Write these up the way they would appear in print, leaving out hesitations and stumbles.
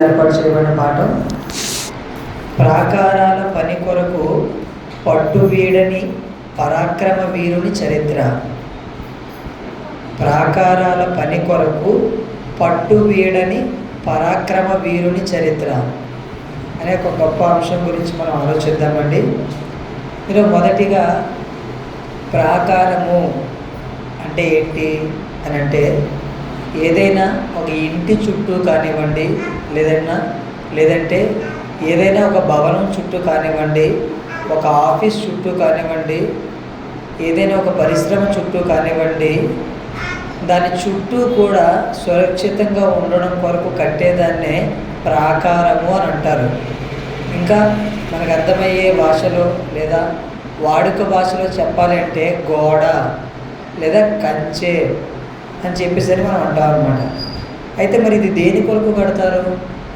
ఏర్పాటు చేయబడిన పాఠం ప్రాకారాల పని కొరకు పట్టు వీడని పరాక్రమ వీరుని చరిత్ర. ప్రాకారాల పని కొరకు పట్టు వీడని పరాక్రమ వీరుని చరిత్ర అనే ఒక గొప్ప అంశం గురించి మనం ఆలోచిద్దామండి. మీరు మొదటిగా ప్రాకారము అంటే ఏంటి అని అంటే, ఏదైనా ఒక ఇంటి చుట్టూ కానివ్వండి, లేదంటే ఏదైనా ఒక భవనం చుట్టూ కానివ్వండి, ఒక ఆఫీస్ చుట్టూ కానివ్వండి, ఏదైనా ఒక పరిశ్రమ చుట్టూ కానివ్వండి, దాని చుట్టూ కూడా సురక్షితంగా ఉండడం కొరకు కట్టేదాన్నే ప్రాకారము అని అంటారు. ఇంకా మనకు అర్థమయ్యే భాషలో లేదా వాడుక భాషలో చెప్పాలి అంటే గోడ లేదా కంచె అని చెప్పేసి మనం అంటాం అన్నమాట. అయితే మరి ఇది దేని కొరకు కడతారు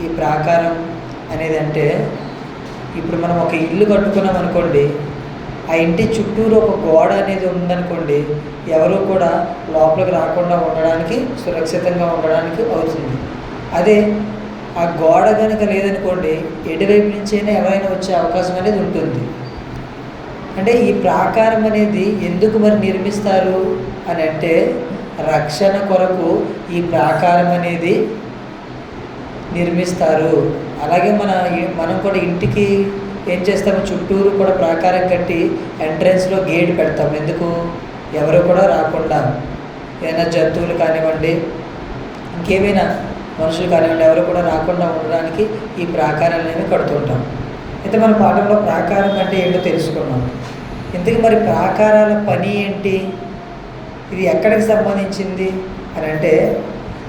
ఈ ప్రాకారం అనేది అంటే, ఇప్పుడు మనం ఒక ఇల్లు కట్టుకున్నాం అనుకోండి, ఆ ఇంటి చుట్టూరు ఒక గోడ అనేది ఉందనుకోండి, ఎవరు కూడా లోపలికి రాకుండా ఉండడానికి, సురక్షితంగా ఉండడానికి అవుతుంది. అదే ఆ గోడ కనుక లేదనుకోండి, ఎటువైపు నుంచైనా ఎవరైనా వచ్చే అవకాశం అనేది ఉంటుంది. అంటే ఈ ప్రాకారం అనేది ఎందుకు మరి నిర్మిస్తారు అని అంటే, రక్షణ కొరకు ఈ ప్రాకారం అనేది నిర్మిస్తారు. అలాగే మనం కూడా ఇంటికి ఏం చేస్తాము, చుట్టూరు కూడా ప్రాకారం కట్టి ఎంట్రన్స్లో గేట్ పెడతాం. ఎందుకు? ఎవరు కూడా రాకుండా, ఏదైనా జంతువులు కానివ్వండి, ఇంకేమైనా మనుషులు కానివ్వండి, ఎవరు కూడా రాకుండా ఉండడానికి ఈ ప్రాకారాలు అనేవి కడుతుంటాం. అయితే మన పాఠంలో ప్రాకారం అంటే ఏంటో తెలుసుకున్నాం. ఇంతకీ మరి ప్రాకారాల పని ఏంటి, ఇది ఎక్కడికి సంబంధించింది అని అంటే,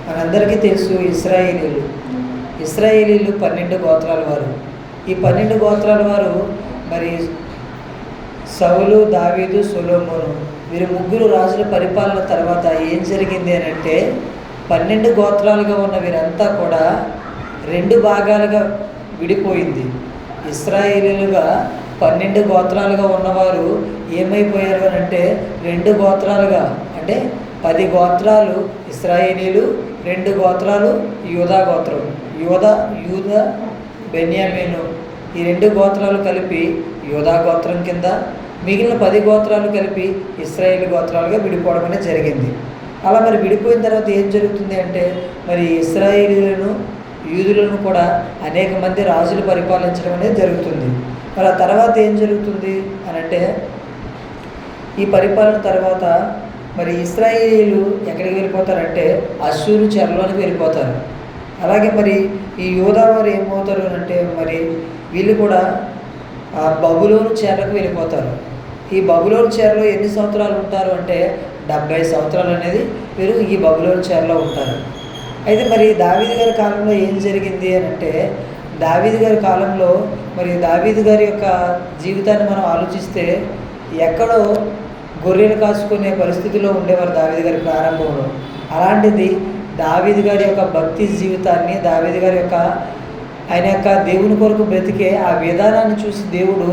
మనందరికీ తెలుసు ఇశ్రాయేలీలు 12 గోత్రాల వారు. ఈ 12 గోత్రాల వారు మరి సౌలు, దావీదు, సొలొమోను వీరు ముగ్గురు రాజుల పరిపాలన తర్వాత ఏం జరిగింది అని అంటే, 12 గోత్రాలుగా ఉన్న వీరంతా కూడా 2 భాగాలుగా విడిపోయింది. ఇశ్రాయేలీలుగా 12 గోత్రాలుగా ఉన్నవారు ఏమైపోయారు అని అంటే, 2 గోత్రాలుగా, అంటే 10 గోత్రాలు ఇశ్రాయేలీలు, 2 గోత్రాలు యూదా గోత్రం. యూదా బెన్యామీను ఈ 2 గోత్రాలు కలిపి యూదా గోత్రం కింద, మిగిలిన 10 గోత్రాలు కలిపి ఇశ్రాయేలు గోత్రాలుగా విడిపోవడం అనేది జరిగింది. అలా మరి విడిపోయిన తర్వాత ఏం జరుగుతుంది అంటే, మరి ఇశ్రాయేలీలను, యూదులను కూడా అనేక మంది రాజులు పరిపాలించడం అనేది జరుగుతుంది. మరి ఆ తర్వాత ఏం జరుగుతుంది అని అంటే, ఈ పరిపాలన తర్వాత మరి ఇశ్రాయేలీలు ఎక్కడికి వెళ్ళిపోతారంటే అష్షూరు చెరలోనికి వెళ్ళిపోతారు. అలాగే మరి ఈ యూదా వారు ఏమవుతారు అంటే, మరి వీళ్ళు కూడా బబులోను చెరకు వెళ్ళిపోతారు. ఈ బబులోను చెరలో ఎన్ని సంవత్సరాలు ఉంటారు అంటే 70 సంవత్సరాలు అనేది వీరు ఈ బబులోను చెరలో ఉంటారు. అయితే మరి దావీదు గారి కాలంలో ఏం జరిగింది అని అంటే, దావీదు గారి కాలంలో మరి దావీదు గారి యొక్క జీవితాన్ని మనం ఆలోచిస్తే, ఎక్కడో గొర్రెలు కాచుకునే పరిస్థితిలో ఉండేవారు దావీదు గారి ప్రారంభంలో. అలాంటిది దావీదు గారి యొక్క భక్తి జీవితాన్ని, దావీదు గారి యొక్క ఆయన యొక్క దేవుని కొరకు బ్రతికే ఆ విధానాన్ని చూసి దేవుడు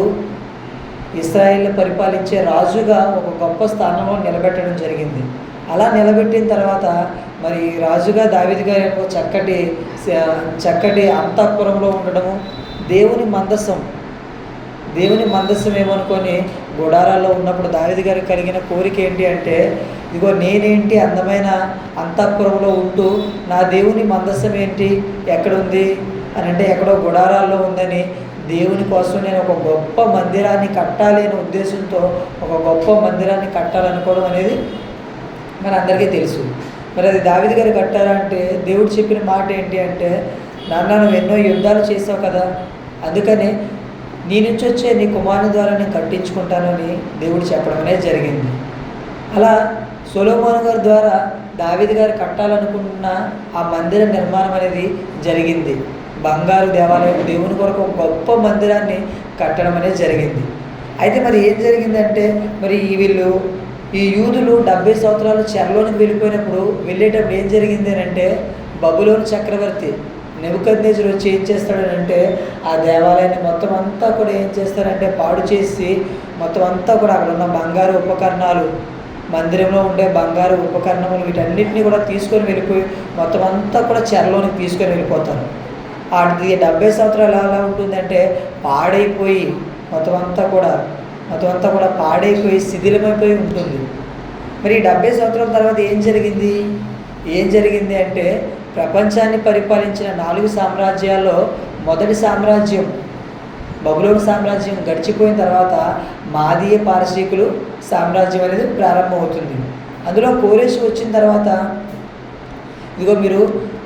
ఇశ్రాయేల్ని పరిపాలించే రాజుగా ఒక గొప్ప స్థానంలో నిలబెట్టడం జరిగింది. అలా నిలబెట్టిన తర్వాత మరి రాజుగా దావీదు గారి యొక్క చక్కటి అంతఃపురంలో ఉండడము, దేవుని మందస్సం ఏమనుకొని గుడారాల్లో ఉన్నప్పుడు దావీదు గారికి కలిగిన కోరిక ఏంటి అంటే, ఇదిగో నేనేంటి అందమైన అంతఃపురంలో ఉంటూ నా దేవుని మందస్సం ఏంటి ఎక్కడుంది అని అంటే, ఎక్కడో గుడారాల్లో ఉందని, దేవుని కోసం నేను ఒక గొప్ప మందిరాన్ని కట్టాలి అనే ఉద్దేశంతో ఒక గొప్ప మందిరాన్ని కట్టాలనుకోవడం అనేది మన అందరికీ తెలుసు. మరి అది దావీదు గారు కట్టారా అంటే, దేవుడు చెప్పిన మాట ఏంటి అంటే, నాన్న నువ్వు ఎన్నో యుద్ధాలు చేసావు కదా, అందుకని నీ నుంచి వచ్చే నీ కుమారుని ద్వారా నేను కట్టించుకుంటానని దేవుడు చెప్పడం అనేది జరిగింది. అలా సొలొమోను గారి ద్వారా దావీదు గారు కట్టాలనుకున్న ఆ మందిర నిర్మాణం అనేది జరిగింది. బంగారు దేవాలయం, దేవుని కొరకు ఒక గొప్ప మందిరాన్ని కట్టడం అనేది జరిగింది. అయితే మరి ఏం జరిగిందంటే, మరి ఈ యూదులు 70 సంవత్సరాలు చెరలోనికి వెళ్ళేటప్పుడు ఏం జరిగింది అని అంటే, బబులోను చక్రవర్తి నెబుకద్నెజరు వచ్చి ఏం చేస్తాడనంటే, ఆ దేవాలయాన్ని మొత్తం అంతా కూడా ఏం చేస్తారంటే పాడు చేసి, మొత్తం అంతా కూడా అక్కడ ఉన్న బంగారు ఉపకరణాలు, మందిరంలో ఉండే బంగారు ఉపకరణములు వీటన్నిటిని కూడా తీసుకొని వెళ్ళిపోయి మొత్తం అంతా కూడా చెరలోనికి తీసుకొని వెళ్ళిపోతారు. అది 70 సంవత్సరాలు ఎలా ఉంటుందంటే పాడైపోయి మొత్తం అంతా కూడా పాడైపోయి శిథిలమైపోయి ఉంటుంది. మరి 70 సంవత్సరాల తర్వాత ఏం జరిగింది అంటే ప్రపంచాన్ని పరిపాలించిన 4 సామ్రాజ్యాల్లో మొదటి సామ్రాజ్యం బబులోను సామ్రాజ్యం గడిచిపోయిన తర్వాత మాదీయ పారసీకులు సామ్రాజ్యం అనేది ప్రారంభమవుతుంది. అందులో కోరేషు వచ్చిన తర్వాత ఇదిగో మీరు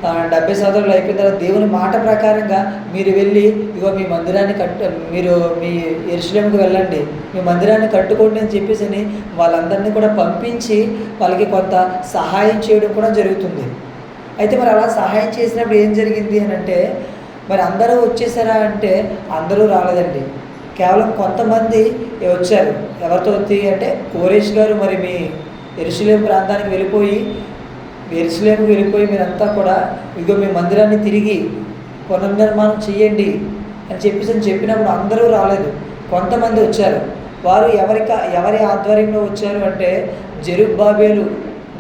70 సంవత్సరాలు అయిపోయిన తర్వాత దేవుని మాట ప్రకారంగా మీరు వెళ్ళి ఇదిగో మీ మందిరాన్ని మీరు మీ యెరూషలేముకు వెళ్ళండి, మీ మందిరాన్ని కట్టుకోండి అని చెప్పేసి వాళ్ళందరినీ కూడా పంపించి వాళ్ళకి కొంత సహాయం చేయడం కూడా జరుగుతుంది. అయితే మరి అలా సహాయం చేసినప్పుడు ఏం జరిగింది అని అంటే మరి అందరూ వచ్చేసారా అంటే అందరూ రాలేదండి. కేవలం కొంతమంది వచ్చారు. ఎవరితో అంటే కోరేష్ గారు మరి మీ యెరూషలేము ప్రాంతానికి వెళ్ళిపోయి మీరంతా కూడా ఇదిగో మీ మందిరాన్ని తిరిగి పునర్నిర్మాణం చేయండి అని చెప్పినప్పుడు అందరూ రాలేదు, కొంతమంది వచ్చారు. వారు ఎవరి ఆధ్వర్యంలో వచ్చారు అంటే జెరుబ్బాబెలు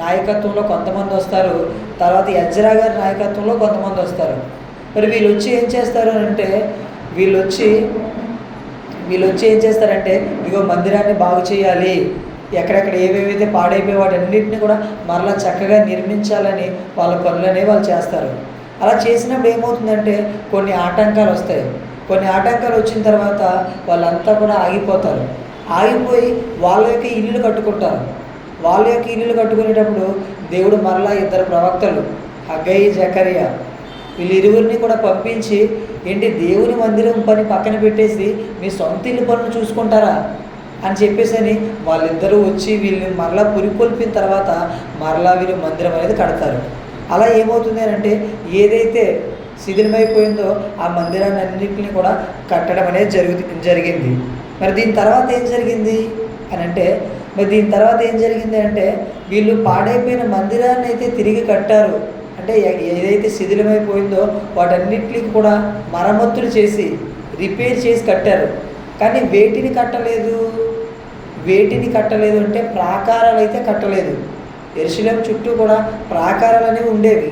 నాయకత్వంలో కొంతమంది వస్తారు, తర్వాత ఎజ్రా గారి నాయకత్వంలో కొంతమంది వస్తారు. మరి వీళ్ళు వచ్చి ఏం చేస్తారు అంటే వీళ్ళు వచ్చి ఏం చేస్తారంటే ఇదిగో మందిరాన్ని బాగు చేయాలి, ఎక్కడెక్కడ ఏవేవైతే పాడైపోయి వాటన్నిటిని కూడా మరలా చక్కగా నిర్మించాలని వాళ్ళ పనులనే వాళ్ళు చేస్తారు. అలా చేసినప్పుడు ఏమవుతుందంటే కొన్ని ఆటంకాలు వస్తాయి. కొన్ని ఆటంకాలు వచ్చిన తర్వాత వాళ్ళంతా కూడా ఆగిపోయి వాళ్ళ యొక్క ఇల్లులు కట్టుకుంటారు. వాళ్ళ యొక్క ఇల్లులు కట్టుకునేటప్పుడు దేవుడు మరలా 2 ప్రవక్తలు హగ్గయి, జకరియా వీళ్ళిరువురిని కూడా పంపించి ఏంటి దేవుని మందిరం పని పక్కన పెట్టేసి మీ సొంత ఇల్లు పనులు చూసుకుంటారా అని చెప్పేసి వాళ్ళిద్దరూ వచ్చి వీళ్ళని మరలా పురికొల్పిన తర్వాత మరలా వీళ్ళు మందిరం అనేది కడతారు. అలా ఏమవుతుంది అంటే ఏదైతే శిథిలమైపోయిందో ఆ మందిరాన్ని అన్నింటినీ కూడా కట్టడం అనేది జరిగింది. మరి దీని తర్వాత ఏం జరిగింది అంటే వీళ్ళు పాడైపోయిన మందిరాన్ని అయితే తిరిగి కట్టారు. అంటే ఏదైతే శిథిలమైపోయిందో వాటన్నిటికి కూడా మరమ్మతులు చేసి రిపేర్ చేసి కట్టారు. కానీ వేటిని కట్టలేదు అంటే ప్రాకారాలు అయితే కట్టలేదు. యెరూషలేము చుట్టూ కూడా ప్రాకారాలు అనేవి ఉండేవి.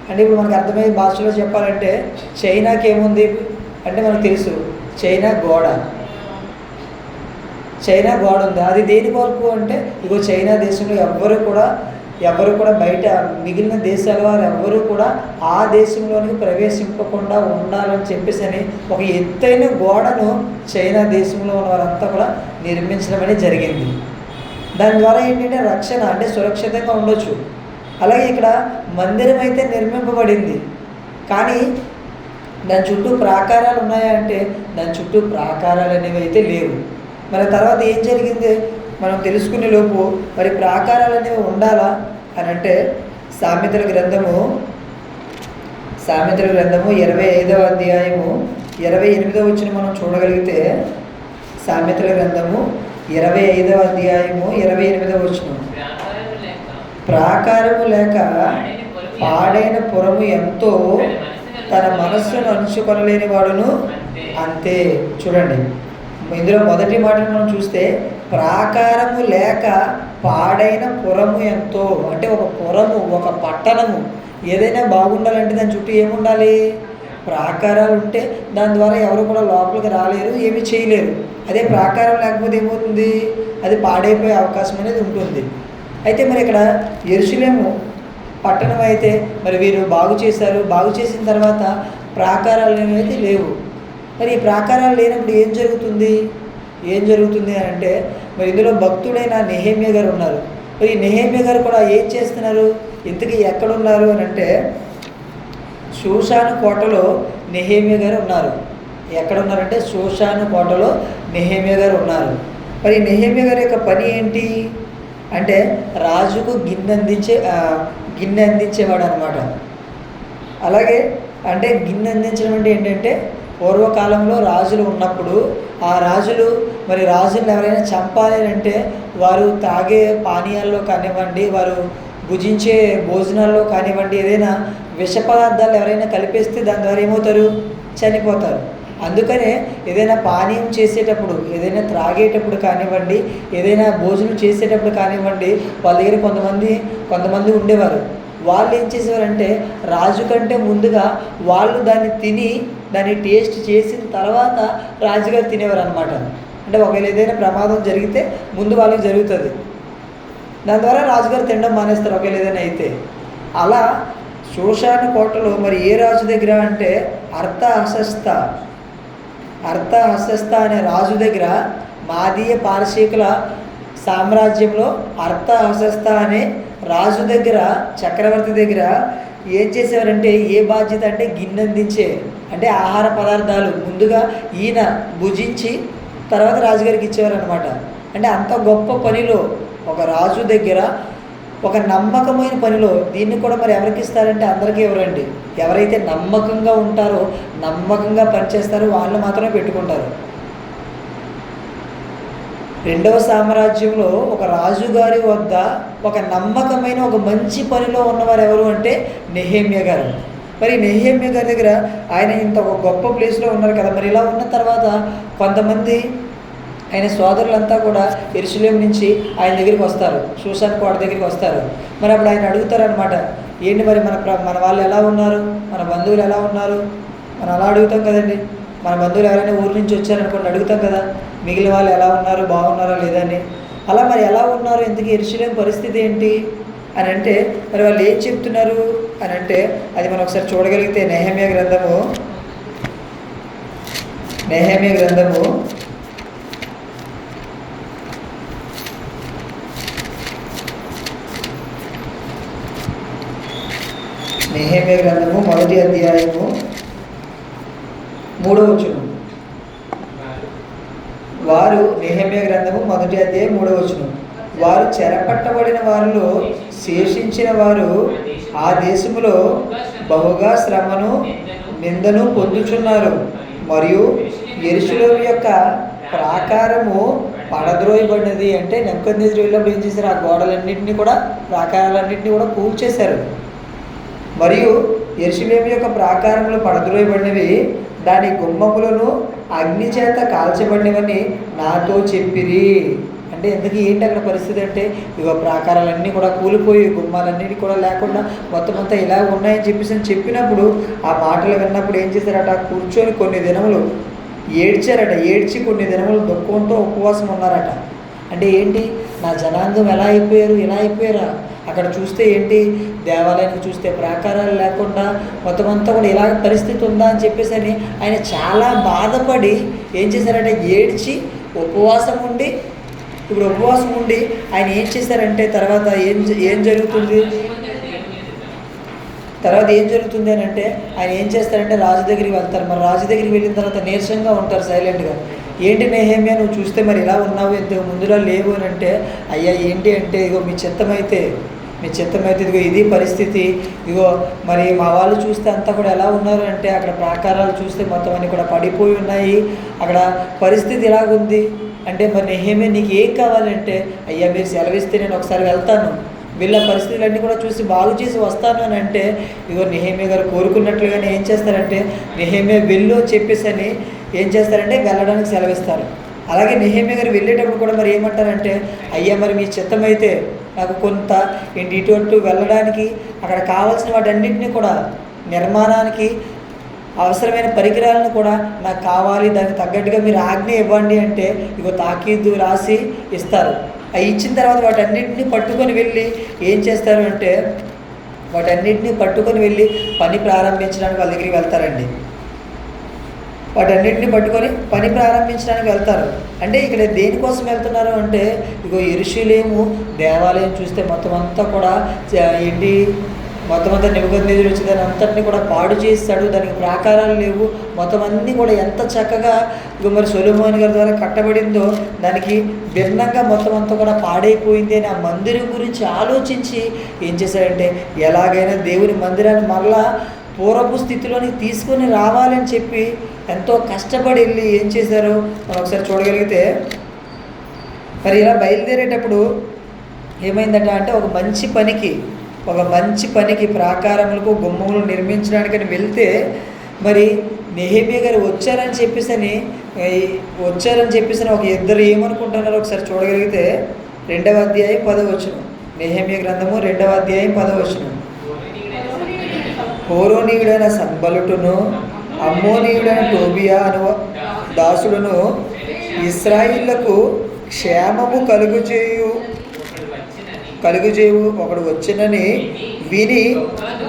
అంటే ఇప్పుడు మనకు అర్థమయ్యే భాషలో చెప్పాలంటే చైనాకి ఏముంది అంటే మనకు తెలుసు, చైనా గోడ ఉంది. అది దేని వరకు అంటే ఇగో చైనా దేశంలో ఎవ్వరు కూడా బయట మిగిలిన దేశాల వారు ఎవ్వరూ కూడా ఆ దేశంలోనికి ప్రవేశింపకుండా ఉండాలని చెప్పేసి ఒక ఎత్తైన గోడను చైనా దేశంలో ఉన్న వారంతా కూడా నిర్మించడం అనేది జరిగింది. దాని ద్వారా ఏంటంటే రక్షణ అంటే సురక్షితంగా ఉండొచ్చు. అలాగే ఇక్కడ మందిరం అయితే నిర్మింపబడింది, కానీ దాని చుట్టూ ప్రాకారాలు ఉన్నాయా అంటే దాని చుట్టూ ప్రాకారాలు అనేవి అయితే లేవు. మరి తర్వాత ఏం జరిగింది మనం తెలుసుకునే లోపు మరి ప్రాకారాలు అనేవి ఉండాలా అని అంటే సామెతల గ్రంథము 25వ అధ్యాయము 28వ వచనం మనం చూడగలిగితే, సామెతల గ్రంథము 25వ అధ్యాయము 28వ వచనం, ప్రాకారము లేక పాడైన పురము ఎంతో తన మనస్సును అంచుకొనలేని వాడును అంతే. చూడండి, ఇందులో మొదటి మాటను మనం చూస్తే ప్రాకారము లేక పాడైన పురము ఎంతో అంటే ఒక పురము, ఒక పట్టణము ఏదైనా బాగుండాలంటే దాని చుట్టూ ఏముండాలి? ప్రాకారాలు ఉంటే దాని ద్వారా ఎవరు కూడా లోపలికి రాలేరు, ఏమీ చేయలేరు. అదే ప్రాకారం లేకపోతే ఏమవుతుంది? అది పాడైపోయే అవకాశం అనేది ఉంటుంది. అయితే మరి ఇక్కడ యెరూషలేము పట్టణం అయితే మరి వీరు బాగు చేశారు. బాగు చేసిన తర్వాత ప్రాకారాలు అనేది లేవు. మరి ఈ ప్రాకారాలు లేనప్పుడు ఏం జరుగుతుంది అంటే మరి ఇందులో భక్తుడైన నెహెమ్యా గారు ఉన్నారు. మరి ఈ నెహెమ్యా గారు కూడా ఏం చేస్తున్నారు? ఇంతకీ ఎక్కడున్నారు అని అంటే షూషాను కోటలో నెహెమ్యా గారు ఉన్నారు. ఎక్కడ ఉన్నారంటే షూషాను కోటలో నెహెమ్యా గారు ఉన్నారు. మరి నెహెమ్యా గారి యొక్క పని ఏంటి అంటే రాజుకు గిన్నె అందించేవాడు అనమాట. అలాగే అంటే గిన్నె అందించడం అంటే ఏంటంటే పూర్వకాలంలో రాజులు ఉన్నప్పుడు ఆ రాజులు మరి రాజులను ఎవరైనా చంపాలి అంటే వారు తాగే పానీయాల్లో కానివ్వండి, వారు భుజించే భోజనాల్లో కానివ్వండి, ఏదైనా విష పదార్థాలు ఎవరైనా కలిపేస్తే దాని ద్వారా ఏమవుతారు? చనిపోతారు. అందుకనే ఏదైనా పానీయం చేసేటప్పుడు, ఏదైనా త్రాగేటప్పుడు కానివ్వండి, ఏదైనా భోజనం చేసేటప్పుడు కానివ్వండి, వాళ్ళ దగ్గర కొంతమంది ఉండేవారు. వాళ్ళు ఏం చేసేవారంటే రాజు కంటే ముందుగా వాళ్ళు దాన్ని తిని దాన్ని టేస్ట్ చేసిన తర్వాత రాజుగారు తినేవారు అనమాట. అంటే ఒకవేళ ఏదైనా ప్రమాదం జరిగితే ముందు వాళ్ళకి జరుగుతుంది, దాని ద్వారా రాజుగారు తినడం మానేస్తారు ఒకవేళ ఏదైనా అయితే. అలా షూషాను కోటలో మరి ఏ రాజు దగ్గర అంటే అర్తహషస్త అనే రాజు దగ్గర, మాదీయ పారసీకుల సామ్రాజ్యంలో అర్తహషస్త అనే రాజు దగ్గర, చక్రవర్తి దగ్గర ఏం చేసేవారంటే ఏ బాధ్యత అంటే గిన్నెందించే, అంటే ఆహార పదార్థాలు ముందుగా ఈయన భుజించి తర్వాత రాజుగారికి ఇచ్చేవారు అనమాట. అంటే అంత గొప్ప పనిలో ఒక రాజు దగ్గర ఒక నమ్మకమైన పనిలో దీన్ని కూడా మరి ఎవరికి ఇస్తారంటే అందరికీ ఎవరండి, ఎవరైతే నమ్మకంగా ఉంటారో నమ్మకంగా పనిచేస్తారో వాళ్ళు మాత్రమే పెట్టుకుంటారు. రెండవ సామ్రాజ్యంలో ఒక రాజుగారి వద్ద ఒక నమ్మకమైన ఒక మంచి పనిలో ఉన్నవారు ఎవరు అంటే నెహెమ్యా గారు. మరి నెహెమ్యా గారి దగ్గర ఆయన ఇంత ఒక గొప్ప ప్లేస్లో ఉన్నారు కదా. మరి ఇలా ఉన్న తర్వాత కొంతమంది ఆయన సోదరులంతా కూడా యెరూషలేము నుంచి ఆయన దగ్గరికి వస్తారు, షూషాను కోట దగ్గరికి వస్తారు. మరి అప్పుడు ఆయన అడుగుతారనమాట, ఏంటి మరి మన వాళ్ళు ఎలా ఉన్నారు, మన బంధువులు ఎలా ఉన్నారు. మనం అలా అడుగుతాం కదండి, మన బంధువులు ఎవరైనా ఊరి నుంచి వచ్చారనుకోండి అడుగుతాం కదా, మిగిలిన వాళ్ళు ఎలా ఉన్నారు, బాగున్నారా లేదని. అలా మరి ఎలా ఉన్నారు, ఇంతకీ యెరూషలేము పరిస్థితి ఏంటి అని అంటే మరి వాళ్ళు ఏం చెప్తున్నారు అని అంటే అది మనం ఒకసారి చూడగలిగితే నెహెమ్యా గ్రంథము 1వ అధ్యాయము 3వ వచనం. వారు నెహెమ్యా గ్రంథము 1వ అధ్యాయం 3వ వచనం. వారు చెరపట్టబడిన వారిలో శేషించిన వారు ఆ దేశములో బహుగా శ్రమను నిందను పొందుచున్నారు, మరియు యెరూషలేము యొక్క ప్రాకారము పడద్రోయబడినది. అంటే నెబుకద్నెజరు వెళ్ళినప్పుడు ఏం చేశారు, ఆ గోడలన్నింటినీ కూడా ప్రాకారాలన్నింటినీ కూడా కూల్చేశారు. మరియు యెరూషలేము యొక్క ప్రాకారములు పడద్రోయబడినవి, దాని గుమ్మములను అగ్ని చేత కాల్చబడినవని నాతో చెప్పిరి. అంటే ఎందుకు ఏంటి అక్కడ పరిస్థితి అంటే ఇక ప్రాకారాలన్నీ కూడా కూలిపోయి గుమ్మాలన్నిటి కూడా లేకుండా మొత్తం అంతా ఇలా ఉన్నాయని చెప్పినప్పుడు ఆ మాటలు విన్నప్పుడు ఏం చేశారట, కూర్చొని కొన్ని దినములు ఏడ్చారట. ఏడ్చి కొన్ని దినములు దుఃఖంతో ఉపవాసం ఉన్నారట. అంటే ఏంటి, నా జనాంగం ఎలా అయిపోయారు, ఇలా అయిపోయారా. అక్కడ చూస్తే ఏంటి, దేవాలయానికి చూస్తే ప్రాకారాలు లేకుండా మొత్తం అంతా కూడా ఇలాగ పరిస్థితి ఉందా అని చెప్పేసి అని ఆయన చాలా బాధపడి ఏం చేశారంటే ఏడ్చి ఉపవాసం ఉండి, ఇప్పుడు ఉపవాసం ఉండి ఆయన ఏం చేశారంటే తర్వాత ఏం జరుగుతుంది అని అంటే ఆయన ఏం చేస్తారంటే రాజు దగ్గరికి వెళ్తారు. మరి రాజు దగ్గరికి వెళ్ళిన తర్వాత నీరసంగా ఉంటారు, సైలెంట్గా. ఏంటి నెహెమ్యా నువ్వు చూస్తే మరి ఇలా ఉన్నావు, ఇంతకు ముందులో లేవు అని అంటే, అయ్యా ఏంటి అంటే ఇగో మీ చిత్తమైతే ఇదిగో ఇది పరిస్థితి, ఇగో మరి మా వాళ్ళు చూస్తే అంతా కూడా ఎలా ఉన్నారు అంటే అక్కడ ప్రాకారాలు చూస్తే మొత్తం అన్నీ కూడా పడిపోయి ఉన్నాయి, అక్కడ పరిస్థితి ఇలాగుంది అంటే మరి నెహెమ్యా నీకు ఏం కావాలంటే, అయ్యా మీరు సెలవిస్తే నేను ఒకసారి వెళ్తాను, వీళ్ళ పరిస్థితులన్నీ కూడా చూసి బాగు చేసి వస్తాను అని అంటే, ఇగో నెహెమ్యా గారు కోరుకున్నట్లుగానే ఏం చేస్తారంటే నెహెమ్యా వెళ్ళు చెప్పేసి అని ఏం చేస్తారంటే వెళ్ళడానికి సెలవిస్తారు. అలాగే నెహెమ్యా గారు వెళ్ళేటప్పుడు కూడా మరి ఏమంటారంటే, అయ్యా మరి మీ చిత్తమైతే నాకు కొంత ఏంటి ఇటు వెళ్ళడానికి అక్కడ కావాల్సిన వాటన్నింటినీ కూడా నిర్మాణానికి అవసరమైన పరికరాలను కూడా నాకు కావాలి, దానికి తగ్గట్టుగా మీరు ఆజ్ఞ ఇవ్వండి అంటే ఇగో తాకీదు రాసి ఇస్తారు. అవి ఇచ్చిన తర్వాత వాటన్నింటినీ పట్టుకొని వెళ్ళి ఏం చేస్తారు అంటే వాటన్నింటినీ పట్టుకొని వెళ్ళి పని ప్రారంభించడానికి వాళ్ళ దగ్గరికి వెళ్తారండి. వాటన్నింటినీ పట్టుకొని పని ప్రారంభించడానికి వెళ్తారు. అంటే ఇక్కడ దేనికోసం వెళ్తున్నారు అంటే ఇగో యెరూషలేము దేవాలయం చూస్తే మొత్తం అంతా కూడా ఏంటి మొత్తం అంతా నెబుకద్నెజరు వచ్చి దాని అంతటిని కూడా పాడు చేస్తాడు, దానికి ప్రాకారాలు లేవు, మొత్తం అన్నీ కూడా ఎంత చక్కగా ఇక మరి సొలొమోను గారి ద్వారా కట్టబడిందో దానికి భిన్నంగా మొత్తం అంతా కూడా పాడైపోయింది అని ఆ మందిరం గురించి ఆలోచించి ఏం చేశాడంటే ఎలాగైనా దేవుని మందిరాన్ని మళ్ళా పూర్వపు స్థితిలోనికి తీసుకొని రావాలని చెప్పి ఎంతో కష్టపడి వెళ్ళి ఏం చేశారో మనం ఒకసారి చూడగలిగితే, మరి ఇలా బయలుదేరేటప్పుడు ఏమైందట అంటే ఒక మంచి పనికి ప్రాకారములకు గుమ్మములు నిర్మించడానికని వెళ్తే మరి నెహెమ్యా గారు వచ్చారని చెప్పేసి ఒక ఇద్దరు ఏమనుకుంటున్నారో ఒకసారి చూడగలిగితే 2వ అధ్యాయం 10వ వచనం. నెహెమ్యా గ్రంథము 2వ అధ్యాయం 10వ వచనం. హోరోనీయుడైన సన్బలుటును అమ్మోనీయుడైన టోబియా అను దాసుడును ఇశ్రాయేలుకు క్షేమము కలుగుచేయు ఒకడు వచ్చినని విని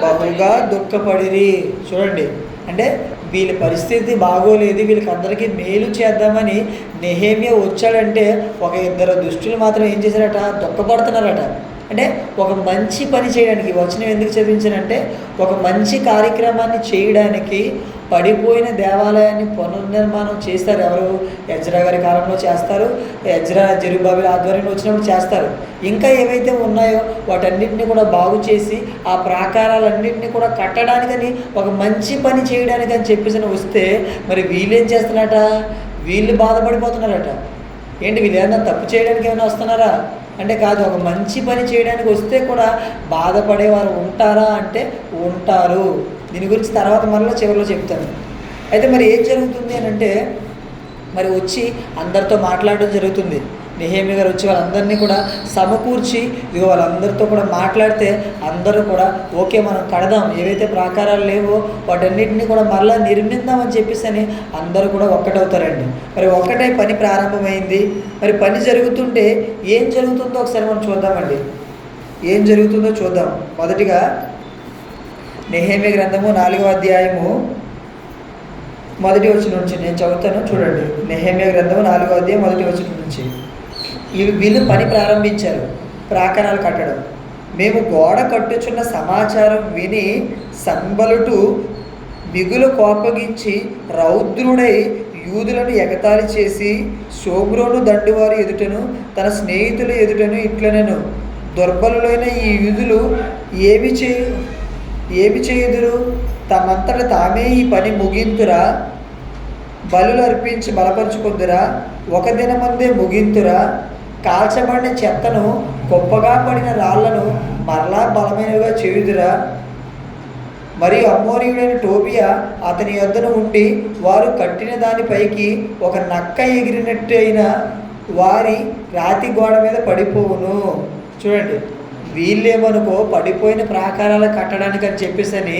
బహుగా దుఃఖపడిరి. చూడండి, అంటే వీళ్ళ పరిస్థితి బాగోలేదు, వీళ్ళకి అందరికీ మేలు చేద్దామని నెహెమ్యా వచ్చాడంటే ఒక ఇద్దరు దుష్టులు మాత్రం ఏం చేశారట, దుఃఖపడుతున్నారట. అంటే ఒక మంచి పని చేయడానికి, వచనం ఎందుకు చదివించానంటే ఒక మంచి కార్యక్రమాన్ని చేయడానికి పడిపోయిన దేవాలయాన్ని పునర్నిర్మాణం చేస్తారు. ఎవరు? ఎజ్రా గారి కాలంలో చేస్తారు, ఎజ్రా జెరుబ్బాబెలు ఆధ్వర్యంలో వచ్చినప్పుడు చేస్తారు. ఇంకా ఏవైతే ఉన్నాయో వాటన్నిటిని కూడా బాగు చేసి ఆ ప్రాకారాలన్నింటినీ కూడా కట్టడానికని ఒక మంచి పని చేయడానికి అని చెప్పేసి వస్తే మరి వీళ్ళేం చేస్తున్నారట, వీళ్ళు బాధపడిపోతున్నారట. ఏంటి, వీళ్ళు ఏదైనా తప్పు చేయడానికి ఏమైనా వస్తున్నారా అంటే కాదు, ఒక మంచి పని చేయడానికి వస్తే కూడా బాధపడేవారు ఉంటారా అంటే ఉంటారు. దీని గురించి తర్వాత మరలా చివరిలో చెప్తాను. అయితే మరి ఏం జరుగుతుంది అని అంటే మరి వచ్చి అందరితో మాట్లాడడం జరుగుతుంది. నెహెమ్యా గారు వచ్చి వాళ్ళందరినీ కూడా సమకూర్చి ఇదిగో వాళ్ళందరితో కూడా మాట్లాడితే అందరూ కూడా ఓకే మనం కడదాం, ఏవైతే ప్రాకారాలు లేవో వాటన్నిటిని కూడా మరలా నిర్మిద్దామని చెప్పేసి అని అందరూ కూడా ఒక్కటవుతారండి. మరి ఒక్కటే పని ప్రారంభమైంది. మరి పని జరుగుతుంటే ఏం జరుగుతుందో ఒకసారి మనం చూద్దామండి. ఏం జరుగుతుందో చూద్దాం. మొదటిగా నెహెమ్యా గ్రంథము 4వ అధ్యాయము 1వ వచనం నుంచి నేను చదువుతాను, చూడండి. నెహెమ్యా గ్రంథము 4వ అధ్యాయం 1వ వచనం నుంచి. వీళ్ళు పని ప్రారంభించారు, ప్రాకారాలు కట్టడం. మేము గోడ కట్టుచున్న సమాచారం విని సన్బలుటు మిగులు కోపగించి రౌద్రుడై యూదులను ఎగతాళి చేసి షోమ్రోను దండువారి ఎదుటను తన స్నేహితుల ఎదుటను ఇట్లనెను, దుర్బలులైన ఈ యూదులు ఏమి చేయుదురు? తమంతట తామే ఈ పని ముగింతురా? బలులు అర్పించి బలపరుచుకుందురా? ఒక దినమందే ముగింతురా? కాల్చబడిన చెత్తను, గొప్పగా పడిన రాళ్లను మరలా బలమైనవిగా చేయుదురా? మరియు అమ్మోనీయుడైన టోబియా అతని యొద్దను ఉండి వారు కట్టిన దానిపైకి ఒక నక్క ఎగిరినట్టయిన వారి రాతి గోడ మీద పడిపోవును. చూడండి, వీళ్ళేమనుకో పడిపోయిన ప్రాకారాలు కట్టడానికి అని చెప్పేసి అని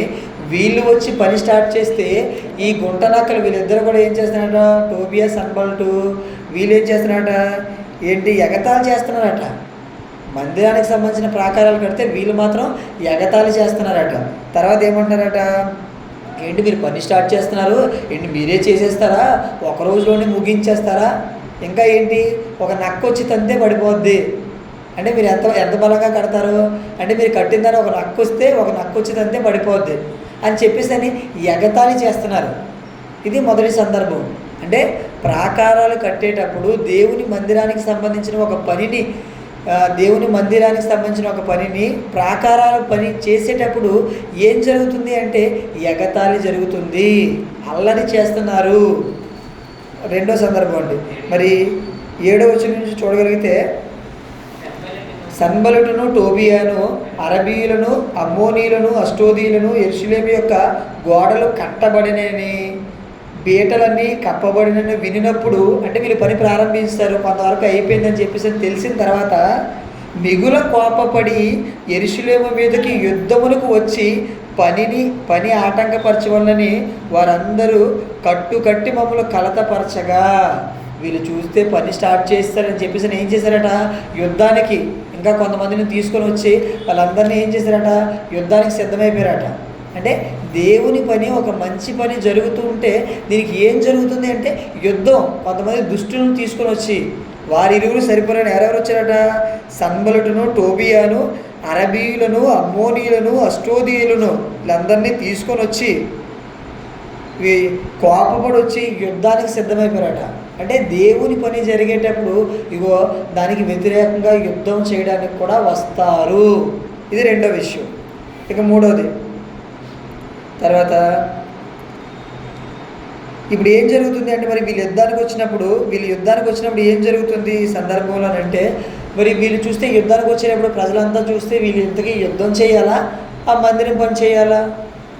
వీళ్ళు వచ్చి పని స్టార్ట్ చేస్తే ఈ గుంట నక్కలు వీళ్ళిద్దరు కూడా ఏం చేస్తున్నారట, టోబియా సన్బలుటు వీళ్ళు ఏం చేస్తున్నారట, ఏంటి ఎగతాళి చేస్తున్నారట. మందిరానికి సంబంధించిన ప్రాకారాలు కడితే వీళ్ళు మాత్రం ఎగతాళి చేస్తున్నారట. తర్వాత ఏమంటున్నారట, ఏంటి మీరు పని స్టార్ట్ చేస్తున్నారు, ఏంటి మీరే చేసేస్తారా, ఒక రోజులోనే ముగించేస్తారా, ఇంకా ఏంటి ఒక నక్క వచ్చి తంతే పడిపోద్ది అంటే మీరు ఎంత బలంగా కడతారు అంటే మీరు కట్టిన దాన్ని ఒక నక్క వస్తే ఒక నక్క వచ్చి తంతే పడిపోద్ది అని చెప్పేసి అని ఎగతాళి చేస్తున్నారు. ఇది మొదటి సందర్భం. అంటే ప్రాకారాలు కట్టేటప్పుడు దేవుని మందిరానికి సంబంధించిన ఒక పనిని ప్రాకారాల పని చేసేటప్పుడు ఏం జరుగుతుంది అంటే ఎగతాళి జరుగుతుంది, అల్లరి చేస్తున్నారు. రెండో సందర్భం అండి. మరి 7వ వచనం నుంచి చూడగలిగితే, సన్బలుటును టోబియాను అరబీయులను అమ్మోనీయులను అష్టోదీయులను యెరూషలేము యొక్క గోడలు కట్టబడినని బీటలన్నీ కప్పబడినని వినినప్పుడు, అంటే వీళ్ళు పని ప్రారంభిస్తారు, కొంతవరకు అయిపోయిందని చెప్పేసి తెలిసిన తర్వాత మిగుల కోపపడి యెరూషలేము మీదకి యుద్ధములకు వచ్చి పని ఆటంకపరచవలనని వారందరూ కట్టి మమ్మల్ని కలతపరచగా, వీళ్ళు చూస్తే పని స్టార్ట్ చేస్తారని చెప్పేసి ఏం చేశారట, యుద్ధానికి ఇంకా కొంతమందిని తీసుకొని వచ్చి వాళ్ళందరినీ ఏం చేశారట, యుద్ధానికి సిద్ధమైపోయారట. అంటే దేవుని పని, ఒక మంచి పని జరుగుతుంటే దీనికి ఏం జరుగుతుంది అంటే యుద్ధం. కొంతమంది దుష్టులను తీసుకొని వచ్చి వారిరువురు సరిపోయిన ఎవరెవరు వచ్చారట, సన్బలుటును టోబియాను అరబీయులను అమ్మోనీయులను అష్టోదీయులను వీళ్ళందరినీ తీసుకొని వచ్చి కోపపడి వచ్చి యుద్ధానికి సిద్ధమైపోయారట. అంటే దేవుని పని జరిగేటప్పుడు ఇగో దానికి వ్యతిరేకంగా యుద్ధం చేయడానికి కూడా వస్తారు. ఇది రెండో విషయం. ఇక మూడవది, తర్వాత ఇప్పుడు ఏం జరుగుతుంది అంటే మరి వీళ్ళు యుద్ధానికి వచ్చినప్పుడు ఏం జరుగుతుంది ఈ సందర్భంలో అంటే, మరి వీళ్ళు చూస్తే యుద్ధానికి వచ్చేటప్పుడు ప్రజలంతా చూస్తే వీళ్ళు ఇంతకీ యుద్ధం చేయాలా, ఆ మందిరం పని చేయాలా?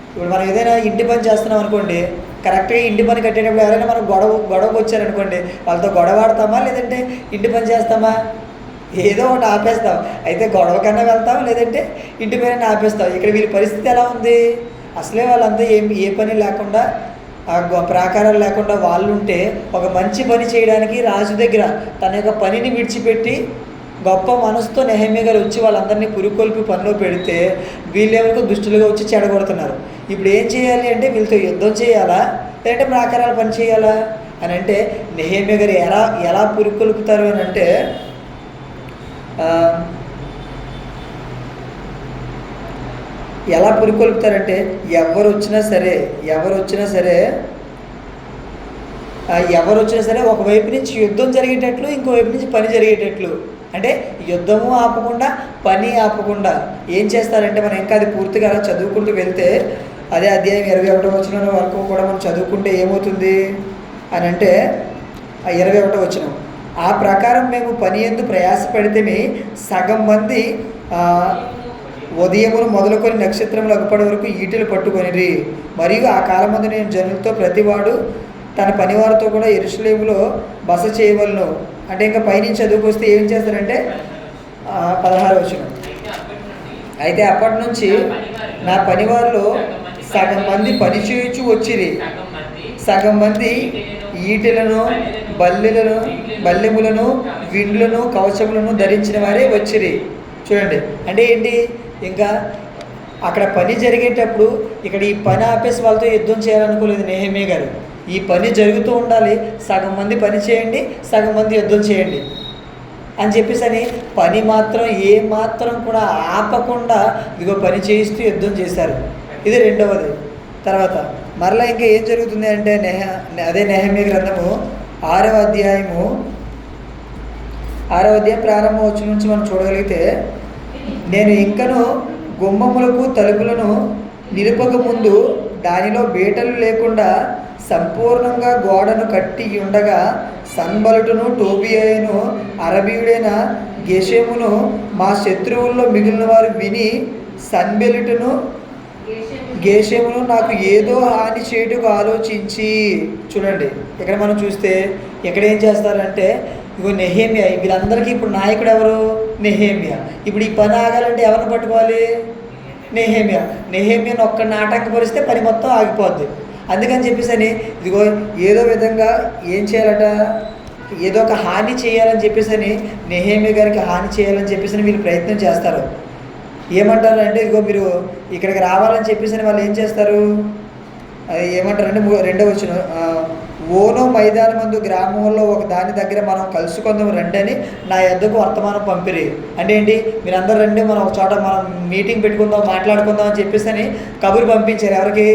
ఇప్పుడు మనం ఏదైనా ఇంటి పని చేస్తున్నాం అనుకోండి, కరెక్ట్గా ఇంటి పని కట్టేటప్పుడు ఎవరైనా మనం గొడవకు వచ్చారనుకోండి, వాళ్ళతో గొడవ ఆడతామా లేదంటే ఇంటి పని చేస్తామా? ఏదో ఒకటి ఆపేస్తాం. అయితే గొడవ కన్నా వెళ్తాం, లేదంటే ఇంటి పైన ఆపేస్తాం. ఇక్కడ వీళ్ళ పరిస్థితి ఎలా ఉంది అసలే వాళ్ళంతా ఏ పని లేకుండా ప్రాకారాలు లేకుండా వాళ్ళు ఉంటే ఒక మంచి పని చేయడానికి రాజు దగ్గర తన యొక్క పనిని విడిచిపెట్టి గొప్ప మనసుతో నెహెమ్యా గారు వచ్చి వాళ్ళందరినీ పురికొల్పి పనిలో పెడితే వీళ్ళెవరికో దుష్టులుగా వచ్చి చెడగొడుతున్నారు. ఇప్పుడు ఏం చేయాలి అంటే వీళ్ళతో యుద్ధం చేయాలా లేదంటే ప్రాకారాలు పని చేయాలా అని అంటే నెహెమ్యా గారు ఎలా పురికొల్పుతారు అని అంటే ఎలా పురికొల్పుతారంటే ఎవరు వచ్చినా సరే ఒకవైపు నుంచి యుద్ధం జరిగేటట్లు ఇంకోవైపు నుంచి పని జరిగేటట్లు, అంటే యుద్ధము ఆపకుండా పని ఆపకుండా ఏం చేస్తారంటే మనం ఇంకా అది పూర్తిగా అలా చదువుకుంటూ వెళ్తే అదే అధ్యాయం 21వ వచనం వరకు కూడా మనం చదువుకుంటే ఏమవుతుంది అని అంటే 21వ వచనం, ఆ ప్రకారం మేము పని యందు ప్రయాసపడితే సగం మంది ఉదయమును మొదలుకొని నక్షత్రములు అగుపడే వరకు ఈటెలు పట్టుకొనిరి. మరియు ఆ కాలమందు నేను జనులతో ప్రతివాడు తన పనివారితో కూడా యెరూషలేములో బస చేయవలను. అంటే ఇంకా పైనుంచి చదువుకొస్తే ఏం చేస్తారంటే 16వ వచనం, అయితే అప్పటి నుంచి నా పనివారిలో సగం మంది పని చేయించు వచ్చిరి, సగం మంది ఈటెలను బల్లెములను విండ్లను కవచములను ధరించిన వారే వచ్చిరి. చూడండి అంటే ఏంటి, ఇంకా అక్కడ పని జరిగేటప్పుడు ఇక్కడ ఈ పని ఆపేసి వాళ్ళతో యుద్ధం చేయాలనుకోలేదు నెహెమ్యా గారు. ఈ పని జరుగుతూ ఉండాలి, సగం మంది పని చేయండి, సగం మంది యుద్ధం చేయండి అని చెప్పేసి పని మాత్రం మాత్రం కూడా ఆపకుండా ఇదిగో పని చేయిస్తూ యుద్ధం చేశారు. ఇది రెండవది. తర్వాత మరలా ఇంకా ఏం జరుగుతుంది అంటే అదే నెహెమ్యా గ్రంథము 6వ అధ్యాయం ప్రారంభం వచ్చి నుంచి మనం చూడగలిగితే, నేను ఇంకను గుమ్మములకు తలుపులను నిలుపక ముందు దానిలో బీటలు లేకుండా సంపూర్ణంగా గోడను కట్టి ఉండగా సన్బలుటును టోబియాను అరబీయుడైన గెషెమును మా శత్రువుల్లో మిగిలిన వారు విని సన్బెలుటును గేషెమును నాకు ఏదో హాని చేయుటకు ఆలోచించి. చూడండి ఇక్కడ మనం చూస్తే ఇక్కడ ఏం చేస్తారంటే ఇగో నెహెమ్యా, వీళ్ళందరికీ ఇప్పుడు నాయకుడు ఎవరు? నెహెమ్యా. ఇప్పుడు ఈ పని ఆగాలంటే ఎవరిని పట్టుకోవాలి? నెహెమ్యాను ఒక్కడిని ఆటంకపరిస్తే పని మొత్తం ఆగిపోద్ది. అందుకని చెప్పేసి ఇదిగో ఏదో విధంగా ఏం చేయాలట, ఏదో ఒక హాని చేయాలని చెప్పేసి నెహెమ్యా గారికి హాని చేయాలని చెప్పేసి వీళ్ళు ప్రయత్నం చేస్తారు. ఏమంటారు అంటే ఇదిగో మీరు ఇక్కడికి రావాలని చెప్పేసి వాళ్ళు ఏం చేస్తారు, అది ఏమంటారంటే 2వ వచనం, ఓనో మైదానమందు గ్రామంలో ఒక దాని దగ్గర మనం కలుసుకుందాం రండి అని నా యొద్దకు వర్తమానం పంపిరి. అంటే ఏంటి, మీరందరూ రండి, మనం ఒక చోట మనం మీటింగ్ పెట్టుకుందాం, మాట్లాడుకుందాం అని చెప్పేసి కబురు పంపించారు. ఎవరికి?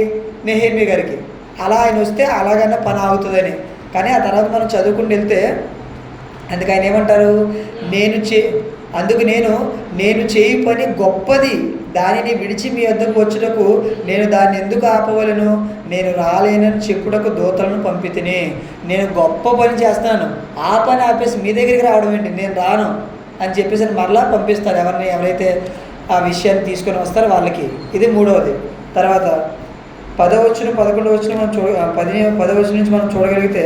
నెహెమ్యా గారికి. అలా ఆయన వస్తే అలాగన్నా పని ఆగుతుందని. కానీ ఆ తర్వాత మనం చదువుకుని వెళ్తే అందుకు ఆయన ఏమంటారు, అందుకు నేను చేయి పని గొప్పది, దానిని విడిచి మీ వద్దకు వచ్చుటకు నేను దాన్ని ఎందుకు ఆపవలను? నేను రాలేనని చెప్పుటకు దూతలను పంపితిని. నేను గొప్ప పని చేస్తాను, ఆ పని ఆపేసి మీ దగ్గరికి రావడం ఏంటి, నేను రాను అని చెప్పేసి మరలా పంపిస్తారు ఎవరైతే ఆ విషయాన్ని తీసుకొని వస్తారో వాళ్ళకి. ఇది 3వది. తర్వాత 10వ వచనం 11వ వచనం మనం 10వ వచనం నుంచి మనం చూడగలిగితే,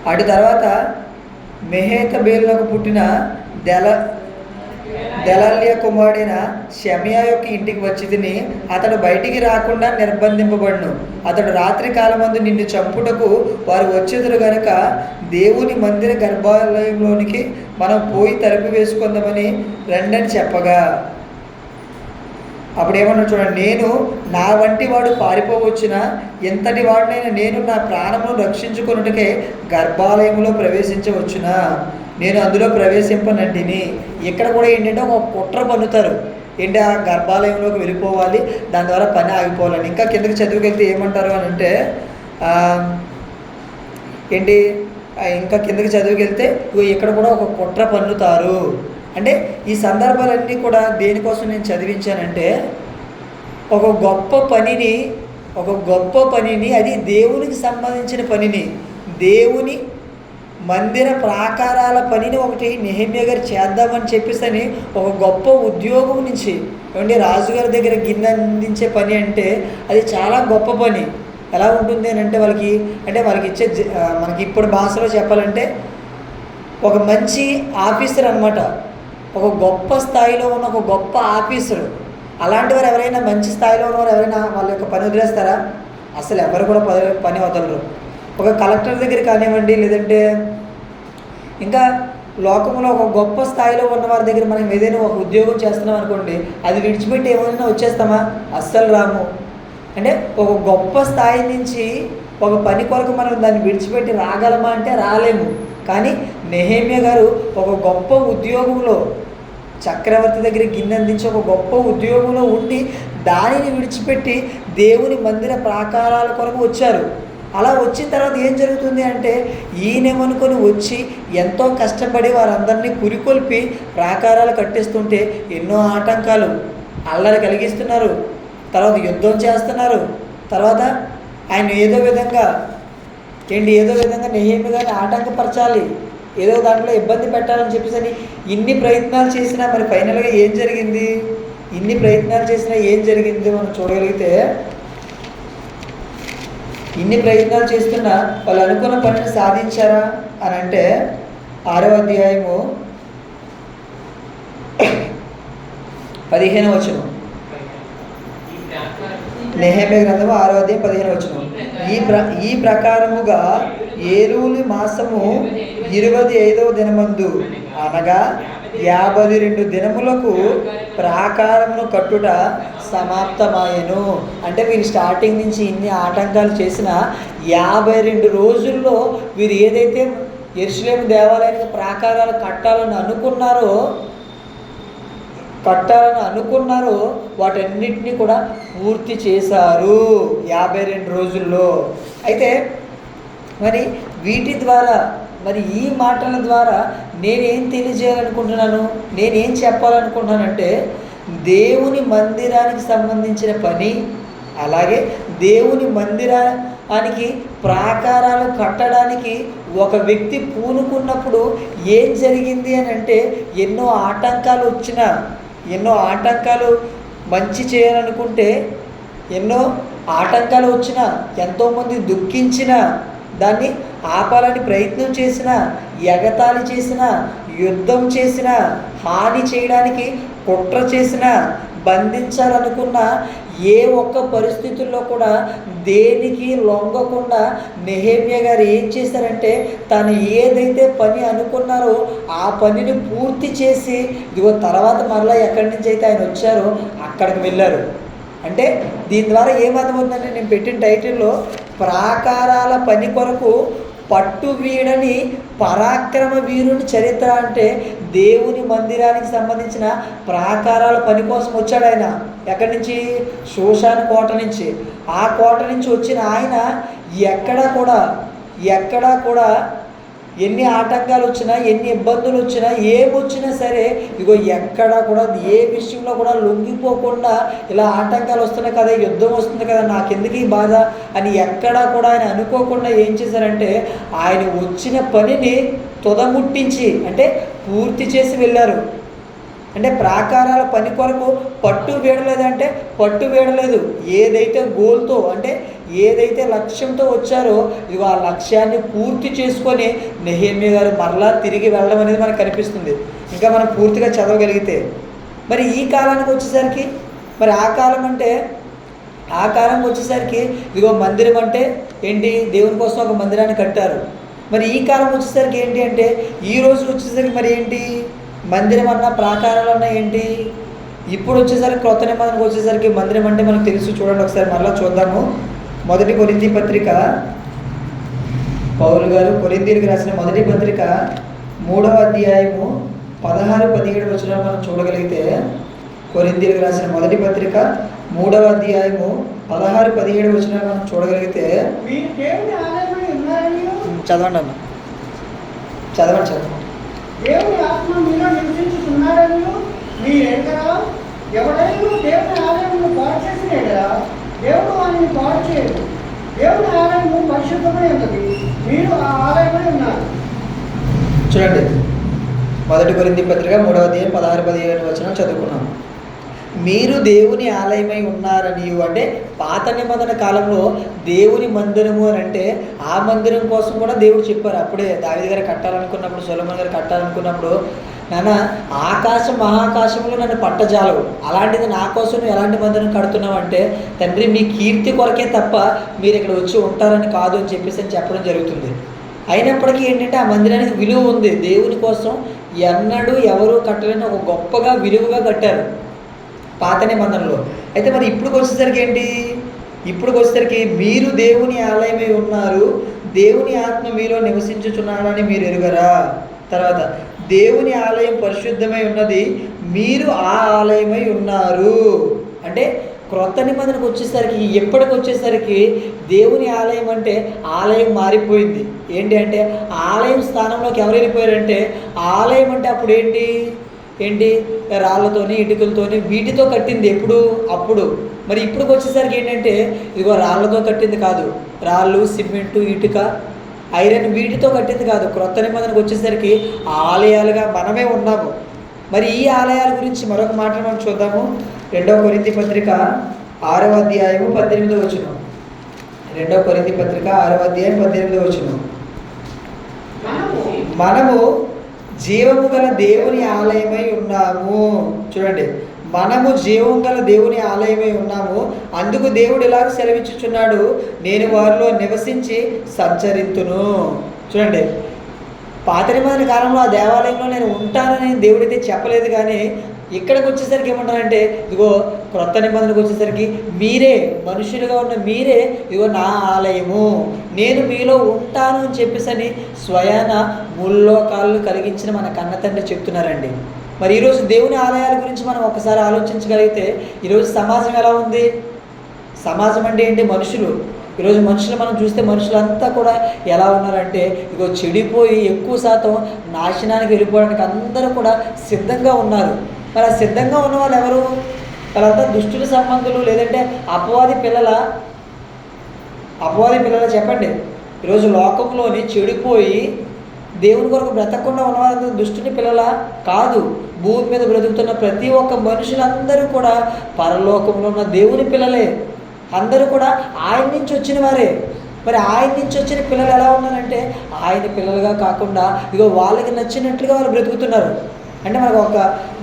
అటు తర్వాత మెహేతబేలునకు పుట్టిన దెలల్య కుమారుడైన షెమయా యొక్క ఇంటికి వచ్చి తిని అతడు బయటికి రాకుండా నిర్బంధింపబడును. అతడు రాత్రి కాలమందు నిన్ను చంపుటకు వారు వచ్చేదురు గనుక దేవుని మందిర గర్భాలయంలోనికి మనం పోయి తలుపు వేసుకుందామని రండని చెప్పగా, అప్పుడు ఏమన్నా చూడండి, నేను నా వంటి వాడు పారిపోవచ్చున, ఎంతటి వాడినైనా నేను నా ప్రాణమును రక్షించుకొనుటకే గర్భాలయంలో ప్రవేశించవచ్చునా, నేను అందులో ప్రవేశింపనంటిని. ఇక్కడ కూడా ఏంటంటే ఒక కుట్ర పన్నుతారు, ఏంటి ఆ గర్భాలయంలోకి వెళ్ళిపోవాలి, దాని ద్వారా పని ఆగిపోవాలని. ఇంకా కిందకి చదువుకెళ్తే ఏమంటారు అని అంటే ఏంటి, ఇంకా కిందకి చదువుకెళ్తే ఇక్కడ కూడా ఒక కుట్ర పన్నుతారు. అంటే ఈ సందర్భాలన్నీ కూడా దేనికోసం నేను చదివించానంటే ఒక గొప్ప పనిని అది దేవునికి సంబంధించిన పనిని, దేవుని మందిర ప్రాకారాల పనిని ఒకటి నెహెమ్యా గారు చేద్దామని చెప్పేసి ఒక గొప్ప ఉద్యోగం నుంచి ఏమంటే రాజుగారి దగ్గర గిన్నె అందించే పని అంటే అది చాలా గొప్ప పని. ఎలా ఉంటుంది అని అంటే వాళ్ళకి ఇచ్చే మనకి ఇప్పుడు భాషలో చెప్పాలంటే ఒక మంచి ఆఫీసర్ అనమాట, ఒక గొప్ప స్థాయిలో ఉన్న ఒక గొప్ప ఆఫీసరు. అలాంటి వారు ఎవరైనా మంచి స్థాయిలో ఉన్నవారు ఎవరైనా వాళ్ళ యొక్క పని వదిలేస్తారా? అసలు ఎవరు కూడా పని వదలరు. ఒక కలెక్టర్ దగ్గర కానివ్వండి, లేదంటే ఇంకా లోకంలో ఒక గొప్ప స్థాయిలో ఉన్న వారి దగ్గర మనం ఏదైనా ఒక ఉద్యోగం చేస్తున్నాం అనుకోండి, అది విడిచిపెట్టి ఏమైనా వచ్చేస్తామా? అస్సలు రాము. అంటే ఒక గొప్ప స్థాయి నుంచి ఒక పని కొరకు మనం దాన్ని విడిచిపెట్టి రాగలమా అంటే రాలేము. కానీ నెహెమ్యా గారు ఒక గొప్ప ఉద్యోగంలో, చక్రవర్తి దగ్గర గిన్నె అందించి ఒక గొప్ప ఉద్యోగంలో ఉండి దానిని విడిచిపెట్టి దేవుని మందిర ప్రాకారాల కొరకు వచ్చారు. అలా వచ్చిన తర్వాత ఏం జరుగుతుంది అంటే, ఈయనేమనుకొని వచ్చి ఎంతో కష్టపడి వారందరినీ పురికొల్పి ప్రాకారాలు కట్టిస్తుంటే ఎన్నో ఆటంకాలు, అల్లరి కలిగిస్తున్నారు, తర్వాత యుద్ధం చేస్తున్నారు, తర్వాత ఆయన ఏదో విధంగా నెహెమ్యా గారిని ఆటంకపరచాలి, ఏదో దాంట్లో ఇబ్బంది పెట్టాలని చెప్పేసి ఇన్ని ప్రయత్నాలు చేసినా మరి ఫైనల్గా ఏం జరిగింది? ఇన్ని ప్రయత్నాలు చేసినా ఏం జరిగింది మనం చూడగలిగితే, ఇన్ని ప్రయత్నాలు చేస్తున్నా వాళ్ళు అనుకున్న పనిని సాధించారా అని అంటే 6వ అధ్యాయము 15వ వచనం. నెహెమ్యా గ్రంథము 6వ అధ్యాయం 15వ వచనం. ఈ ప్రకారముగా ఏలూలు మాసము 25వ దినమందు, అనగా 52 దినములకు ప్రాకారమును కట్టుట సమాప్తమాయెను. అంటే వీరు స్టార్టింగ్ నుంచి ఇన్ని ఆటంకాలు చేసిన 52 రోజుల్లో వీరు ఏదైతే యెరూషలేము దేవాలయానికి ప్రాకారాలు కట్టాలని అనుకున్నారో వాటన్నిటినీ కూడా పూర్తి చేశారు 52 రోజుల్లో. అయితే మరి వీటి ద్వారా, మరి ఈ మాటల ద్వారా నేనేం తెలియజేయాలనుకుంటున్నాను, నేనేం చెప్పాలనుకుంటున్నానంటే, దేవుని మందిరానికి సంబంధించిన పని, అలాగే దేవుని మందిరానికి ప్రాకారాలు కట్టడానికి ఒక వ్యక్తి పూనుకున్నప్పుడు ఏం జరిగింది అని అంటే, ఎన్నో ఆటంకాలు మంచి చేయాలనుకుంటే ఎన్నో ఆటంకాలు వచ్చినా, ఎంతోమంది దుఃఖించిన, దాన్ని ఆపాలని ప్రయత్నం చేసిన, ఎగతాళి చేసిన, యుద్ధం చేసిన, హాని చేయడానికి కుట్ర చేసిన, బంధించాలనుకున్న ఏ ఒక్క పరిస్థితుల్లో కూడా దేనికి లొంగకుండా నెహెమ్యా గారు ఏం చేశారంటే, తను ఏదైతే పని అనుకున్నారో ఆ పనిని పూర్తి చేసి, ఇదిగో తర్వాత మరలా ఎక్కడి నుంచి అయితే ఆయన వచ్చారో అక్కడికి వెళ్ళారు. అంటే దీని ద్వారా ఏమర్థమవుతుందంటే, నేను పెట్టిన టైటిల్లో ప్రాకారాల పని కొరకు పట్టు వీడని పరాక్రమ వీరుని చరిత్ర. అంటే దేవుని మందిరానికి సంబంధించిన ప్రాకారాల పని కోసం వచ్చాడు ఆయన. ఎక్కడి నుంచి? షూషాను కోట నుంచి. ఆ కోట నుంచి వచ్చిన ఆయన ఎక్కడా కూడా ఎన్ని ఆటంకాలు వచ్చినా, ఎన్ని ఇబ్బందులు వచ్చినా, ఏమొచ్చినా సరే, ఇగో ఎక్కడా కూడా ఏ విషయంలో కూడా లొంగిపోకుండా, ఇలా ఆటంకాలు వస్తున్నాయి కదా, యుద్ధం వస్తుంది కదా, నాకెందుకు ఈ బాధ అని ఎక్కడా కూడా ఆయన అనుకోకుండా ఏం చేశారంటే, ఆయన వచ్చిన పనిని తుదముట్టించి, అంటే పూర్తి చేసి వెళ్ళారు. అంటే ప్రాకారాల పని కొరకు పట్టు వీడలేదంటే పట్టు వీడలేదు. ఏదైతే గోల్తో, అంటే ఏదైతే లక్ష్యంతో వచ్చారో ఇవి ఆ లక్ష్యాన్ని పూర్తి చేసుకొని నెహెమ్యా గారు మరలా తిరిగి వెళ్ళడం అనేది మనకు కనిపిస్తుంది. ఇంకా మనం పూర్తిగా చదవగలిగితే మరి ఈ కాలానికి వచ్చేసరికి, మరి ఆ కాలం వచ్చేసరికి ఇదిగో మందిరం అంటే ఏంటి? దేవుని కోసం ఒక మందిరాన్ని కట్టారు. మరి ఈ కాలం వచ్చేసరికి ఏంటి అంటే, ఈ రోజు వచ్చేసరికి మరి ఏంటి? మందిరం అన్నా ప్రాకారాలు అన్నా ఏంటి? ఇప్పుడు వచ్చేసరికి క్రొత్త నిబంధనకు వచ్చేసరికి మందిరం అంటే మనకు తెలుసు. చూడండి ఒకసారి మరలా చూద్దాము. 1 కొరింథీ పత్రిక, పౌలు గారు కొరింథీయులకు రాసిన 1 పత్రిక 3వ అధ్యాయము 16-17 వచనాలు మనం చూడగలిగితే, కొరింథీయులకు రాసిన 1 పత్రిక 3వ అధ్యాయము 16-17 వచనాలు మనం చూడగలిగితే, చదవండి. దేవుని ఆత్మ మీలో నివసించుతున్నారని మీరు ఎరుగరా? ఎవడైనా దేవుని ఆలయమును పాడు చేసిన ఎడల దేవుడు వారిని పాడు చేయడు. దేవుని ఆలయము పరిశుద్ధమై ఉన్నది, మీరు ఆ ఆలయమై ఉన్నారు. చూడండి, 1 కొరింథీ పత్రిక 3వ అధ్యాయం 16-17 వచనం చదువుకున్నాం. మీరు దేవుని ఆలయమై ఉన్నారని, అంటే పాత నిబంధన కాలంలో దేవుని మందిరము అని అంటే ఆ మందిరం కోసం కూడా దేవుడు చెప్పారు. అప్పుడే దావీదు గారు కట్టాలనుకున్నప్పుడు, సొలొమోను గారు కట్టాలనుకున్నప్పుడు నాన్న ఆకాశం మహాకాశంలో నన్ను పట్టజాలవు, అలాంటిది నా కోసం నువ్వు ఎలాంటి మందిరం కడుతున్నావు అంటే, తండ్రి మీ కీర్తి కొరకే తప్ప మీరు ఇక్కడ వచ్చి ఉంటారని కాదు అని చెప్పడం జరుగుతుంది. అయినప్పటికీ ఏంటంటే ఆ మందిరానికి విలువ ఉంది. దేవుని కోసం ఎన్నడూ ఎవరు కట్టలేని ఒక గొప్పగా విలువగా కట్టారు పాత నిబంధనలో. అయితే మరి ఇప్పుడు వచ్చేసరికి మీరు దేవుని ఆలయమై ఉన్నారు, దేవుని ఆత్మ మీలో నివసించుచున్నాడని మీరు ఎరుగరా. తర్వాత దేవుని ఆలయం పరిశుద్ధమై ఉన్నది, మీరు ఆ ఆలయమై ఉన్నారు. అంటే క్రొత్త నిబంధనకు వచ్చేసరికి ఎప్పటికి వచ్చేసరికి దేవుని ఆలయం అంటే ఆలయం మారిపోయింది. ఏంటి అంటే ఆలయం స్థానంలోకి ఎవరు వెళ్ళిపోయారంటే, ఆలయం అంటే అప్పుడు ఏంటి రాళ్ళతోని ఇటుకలతోని వీటితో కట్టింది అప్పుడు. మరి ఇప్పుడు వచ్చేసరికి ఏంటంటే ఇదిగో రాళ్ళతో కట్టింది కాదు, రాళ్ళు, సిమెంటు, ఇటుక, ఐరన్ వీటితో కట్టింది కాదు. క్రొత్త నిబంధనకు వచ్చేసరికి ఆలయాలుగా మనమే ఉన్నాము. మరి ఈ ఆలయాల గురించి మరొక మాట మనం చూద్దాము. 2 కొరింథీ పత్రిక 6వ అధ్యాయము 18వ వచనం. 2 కొరింథీ పత్రిక 6వ అధ్యాయం 18వ వచనం. మనము జీవము గల దేవుని ఆలయమై ఉన్నాము. చూడండి, మనము జీవం గల దేవుని ఆలయమై ఉన్నాము. అందుకు దేవుడు ఇలాగ సెలవిచ్చుచున్నాడు, నేను వారిలో నివసించి సంచరింతును. చూడండి, పాత నిబంధన కాలంలో ఆ దేవాలయంలో నేను ఉంటానని దేవుడైతే చెప్పలేదు, కానీ ఇక్కడికి వచ్చేసరికి ఏమంటారంటే, ఇదిగో క్రొత్త నిబంధనకు వచ్చేసరికి మీరే మనుషులుగా ఉన్న మీరే ఇదిగో నా ఆలయము, నేను మీలో ఉంటాను అని చెప్పేసి స్వయాన ముల్లోకాలు కలిగించిన మన కన్న తండ్రి చెప్తున్నారండి. మరి ఈరోజు దేవుని ఆలయాల గురించి మనం ఒకసారి ఆలోచించగలిగితే ఈరోజు సమాజం ఎలా ఉంది? సమాజం అంటే ఏంటి? మనుషులు. ఈరోజు మనుషులు మనం చూస్తే మనుషులంతా కూడా ఎలా ఉన్నారంటే ఇగో చెడిపోయి ఎక్కువ శాతం నాశనానికి వెళ్ళిపోవడానికి అందరూ కూడా సిద్ధంగా ఉన్నారు. మరి ఆ సిద్ధంగా ఉన్న వాళ్ళు ఎవరు? వాళ్ళంతా దుష్టుల సంబంధులు, లేదంటే అపవాది పిల్లల చెప్పండి. ఈరోజు లోకంలోని చెడిపోయి దేవుని కొరకు బ్రతకకుండా ఉన్న వాళ్ళందరూ దుష్టుని పిల్లల కాదు. భూమి మీద బ్రతుకుతున్న ప్రతి ఒక్క మనుషులందరూ కూడా పరలోకంలో ఉన్న దేవుని పిల్లలే. అందరూ కూడా ఆయన నుంచి వచ్చిన వారే. మరి ఆయన నుంచి వచ్చిన పిల్లలు ఎలా ఉన్నారంటే ఆయన పిల్లలుగా కాకుండా ఇగో వాళ్ళకి నచ్చినట్లుగా వాళ్ళు బ్రతుకుతున్నారు. అంటే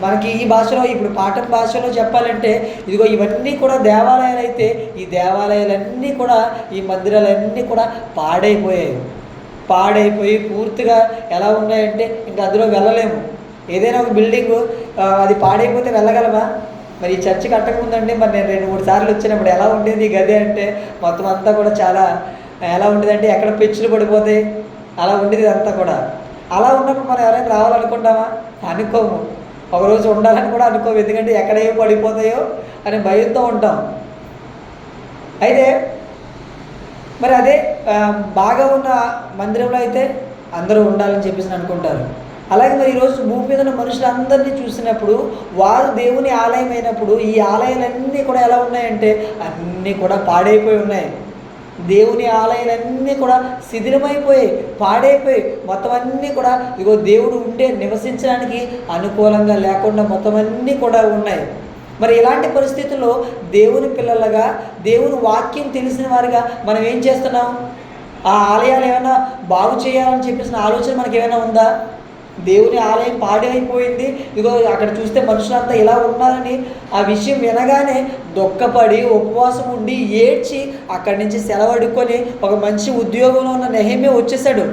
మనకి ఈ భాషలో ఇప్పుడు పాఠం భాషలో చెప్పాలంటే ఇదిగో ఇవన్నీ కూడా దేవాలయాలు అయితే ఈ దేవాలయాలన్నీ కూడా ఈ మందిరాలన్నీ కూడా పాడైపోయి పూర్తిగా ఎలా ఉన్నాయంటే ఇంకా అందులో వెళ్ళలేము. ఏదైనా ఒక బిల్డింగు అది పాడైపోతే వెళ్ళగలమా? మరి ఈ చర్చి కట్టకముందండి మరి నేను 2-3 సార్లు వచ్చినప్పుడు ఎలా ఉండేది ఈ గది అంటే మొత్తం అంతా కూడా చాలా ఎలా ఉండేది అంటే ఎక్కడ పెచ్చులు పడిపోతాయి అలా ఉండేది అంతా కూడా. అలా ఉన్నప్పుడు మనం ఎవరైనా రావాలనుకుంటామా? అనుకోము. ఒకరోజు ఉండాలని కూడా అనుకోము, ఎందుకంటే ఎక్కడ ఏం పడిపోతాయో అని భయంతో ఉంటాం. అయితే మరి అదే బాగా ఉన్న మందిరంలో అయితే అందరూ ఉండాలని చెప్పేసి అనుకుంటారు. అలాగే మరి ఈరోజు భూమి మీద ఉన్న మనుషులందరినీ చూసినప్పుడు వారు దేవుని ఆలయం అయినప్పుడు ఈ ఆలయాలన్నీ కూడా ఎలా ఉన్నాయంటే అన్నీ కూడా పాడైపోయి ఉన్నాయి. దేవుని ఆలయాలన్నీ కూడా శిథిలమైపోయి పాడైపోయి మొత్తం అన్నీ కూడా ఇగో దేవుడు నివసించడానికి అనుకూలంగా లేకుండా మొత్తం అన్నీ కూడా ఉన్నాయి. మరి ఇలాంటి పరిస్థితుల్లో దేవుని పిల్లలుగా దేవుని వాక్యం తెలిసిన వారిగా మనం ఏం చేస్తున్నాం? ఆ ఆలయాలు ఏమైనా బాగు చేయాలని చెప్పేసిన ఆలోచన మనకి ఏమైనా ఉందా? దేవుని ఆలయం పాడైపోయింది, ఇగో అక్కడ చూస్తే మనుషులంతా ఇలా ఉన్నారని ఆ విషయం వినగానే దుఃఖపడి ఉపవాసం ఉండి ఏడ్చి అక్కడి నుంచి సెలవు అడుక్కొని ఒక మంచి ఉద్యోగంలో ఉన్న నెహెమ్యా వచ్చేసాడు.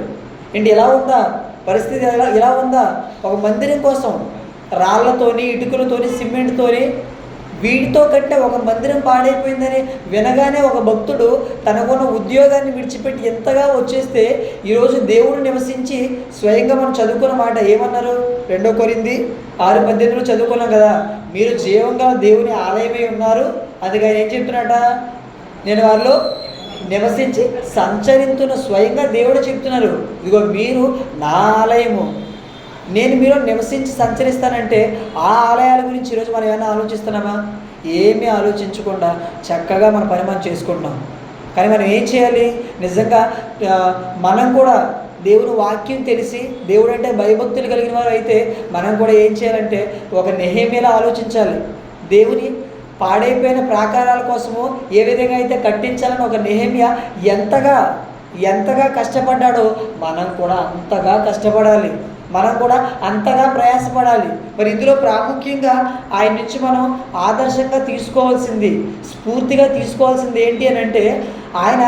ఏంటి ఇలా ఉందా పరిస్థితి? ఇలా ఉందా? ఒక మందిరం కోసం రాళ్లతోని ఇటుకలతోని సిమెంట్తోని వీటితో కట్టే ఒక మందిరం పాడైపోయిందని వినగానే ఒక భక్తుడు తనకున్న ఉద్యోగాన్ని విడిచిపెట్టి ఎంతగా వచ్చేస్తే ఈరోజు దేవుడు నివసించి స్వయంగా మనం చదువుకున్న మాట ఏమన్నారు? 2 కొరింథీ 6:18 చదువుకున్నాం కదా, మీరు జీవంగా దేవుని ఆలయమై ఉన్నారు. అందుకని ఏం చెప్తున్నట? నేను వారిలో నివసించి సంచరింతున్న స్వయంగా దేవుడు చెప్తున్నారు, ఇదిగో మీరు నా ఆలయము, నేను మీలో నివసించి సంచరిస్తానంటే ఆ ఆలయాల గురించి ఈరోజు మనం ఏమైనా ఆలోచిస్తున్నామా? ఏమీ ఆలోచించకుండా చక్కగా మన పని మనం చేసుకుంటున్నాం. కానీ మనం ఏం చేయాలి? నిజంగా మనం కూడా దేవుని వాక్యం తెలిసి దేవుడు అంటే భయభక్తులు కలిగిన వారు అయితే మనం కూడా ఏం చేయాలంటే ఒక నెహెమ్యాలా ఆలోచించాలి. దేవుని పాడైపోయిన ప్రాకారాల కోసము ఏ విధంగా అయితే కట్టించాలని ఒక నెహెమ్యా ఎంతగా కష్టపడ్డాడో మనం కూడా అంతగా కష్టపడాలి. మనం కూడా అంతగా ప్రయాసపడాలి. మరి ఇందులో ప్రాముఖ్యంగా ఆయన నుంచి మనం ఆదర్శంగా తీసుకోవాల్సింది, స్ఫూర్తిగా తీసుకోవాల్సింది ఏంటి అని అంటే, ఆయన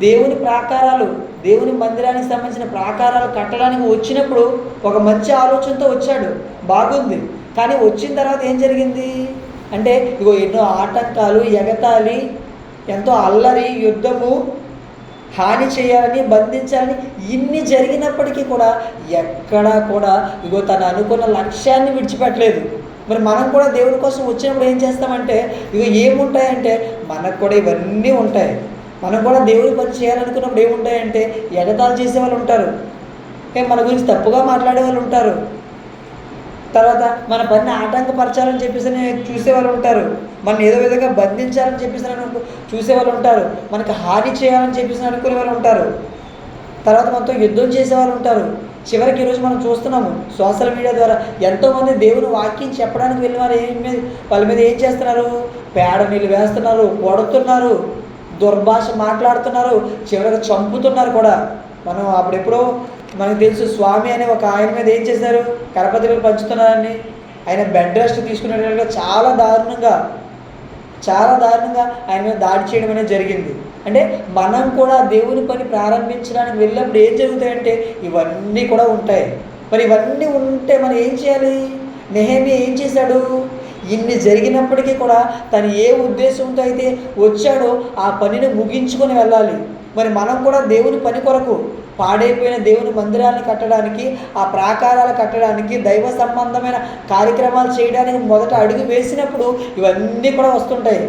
దేవుని ప్రాకారాలు, దేవుని మందిరానికి సంబంధించిన ప్రాకారాలు కట్టడానికి వచ్చినప్పుడు ఒక మంచి ఆలోచనతో వచ్చాడు, బాగుంది. కానీ వచ్చిన తర్వాత ఏం జరిగింది అంటే, ఇగో ఎన్నో ఆటంకాలు, ఎగతాళి, ఎంతో అల్లరి, యుద్ధము, హాని చేయాలని, బంధించాలని ఇన్ని జరిగినప్పటికీ కూడా ఎక్కడా కూడా ఇగో తను అనుకున్న లక్ష్యాన్ని విడిచిపెట్టలేదు. మరి మనం కూడా దేవుని కోసం వచ్చినప్పుడు ఏం చేస్తామంటే, ఇగో ఏముంటాయంటే మనకు కూడా ఇవన్నీ ఉంటాయి. మనం కూడా దేవుని పని చేయాలనుకున్నప్పుడు ఏముంటాయంటే ఎగతాళి చేసే వాళ్ళు ఉంటారు, మన గురించి తప్పుగా మాట్లాడే వాళ్ళు ఉంటారు, తర్వాత మన పని ఆటంకపరచాలని చెప్పేసి చూసేవాళ్ళు ఉంటారు, మన ఏదో విధంగా బంధించాలని చెప్పేసి చూసేవాళ్ళు ఉంటారు, మనకు హాని చేయాలని చెప్పేసి అనుకునే వాళ్ళు ఉంటారు, తర్వాత మనతో యుద్ధం చేసేవాళ్ళు ఉంటారు. చివరికి ఈరోజు మనం చూస్తున్నాము సోషల్ మీడియా ద్వారా ఎంతోమంది దేవుని వాక్యం చెప్పడానికి వెళ్ళిన వారు వాళ్ళ మీద ఏం చేస్తున్నారు, పేడ నీళ్ళు వేస్తున్నారు, కొడుతున్నారు, దుర్భాష మాట్లాడుతున్నారు, చివరికి చంపుతున్నారు కూడా. మనం అప్పుడెప్పుడో మనకు తెలుసు, స్వామి అనే ఒక ఆయన మీద ఏం చేశారు, కరపత్రికలు పంచుతున్నారని, ఆయన బెడ్ రెస్ట్ తీసుకునేటట్టుగా చాలా దారుణంగా ఆయన మీద దాడి చేయడం అనేది జరిగింది. అంటే మనం కూడా దేవుని పని ప్రారంభించడానికి వెళ్ళినప్పుడు ఏం జరుగుతాయంటే ఇవన్నీ కూడా ఉంటాయి. మరి ఇవన్నీ ఉంటే మనం ఏం చేయాలి? నెహెమ్యా ఏం చేశాడు? ఇన్ని జరిగినప్పటికీ కూడా తను ఏ ఉద్దేశంతో అయితే వచ్చాడో ఆ పనిని ముగించుకొని వెళ్ళాలి. మరి మనం కూడా దేవుని పని కొరకు, పాడైపోయిన దేవుని మందిరాన్ని కట్టడానికి, ఆ ప్రాకారాలు కట్టడానికి, దైవ సంబంధమైన కార్యక్రమాలు చేయడానికి మొదట అడుగు వేసినప్పుడు ఇవన్నీ కూడా వస్తుంటాయి.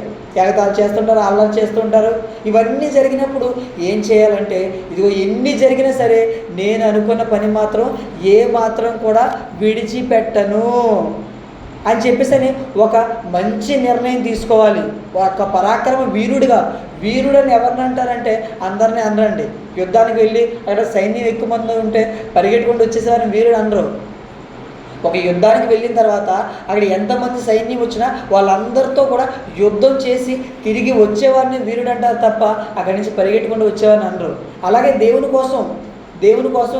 ఎగతాలు చేస్తుంటారు, అల్లరి చేస్తుంటారు. ఇవన్నీ జరిగినప్పుడు ఏం చేయాలంటే, ఇదిగో ఎన్ని జరిగినా సరే నేను అనుకున్న పని మాత్రం ఏ మాత్రం కూడా విడిచిపెట్టను అని చెప్పేసి ఒక మంచి నిర్ణయం తీసుకోవాలి. ఒక పరాక్రమ వీరుడని ఎవరిని అంటారంటే అందరినీ అనరండి. యుద్ధానికి వెళ్ళి అక్కడ సైన్యం ఎక్కువ మంది ఉంటే పరిగెట్టుకుంటూ వచ్చేసేవారిని వీరుడు అనరు. ఒక యుద్ధానికి వెళ్ళిన తర్వాత అక్కడ ఎంతమంది సైన్యం వచ్చినా వాళ్ళందరితో కూడా యుద్ధం చేసి తిరిగి వచ్చేవారిని వీరుడు అంటారు తప్ప అక్కడి నుంచి పరిగెట్టుకుంటూ వచ్చేవారిని అనరు. అలాగే దేవుని కోసం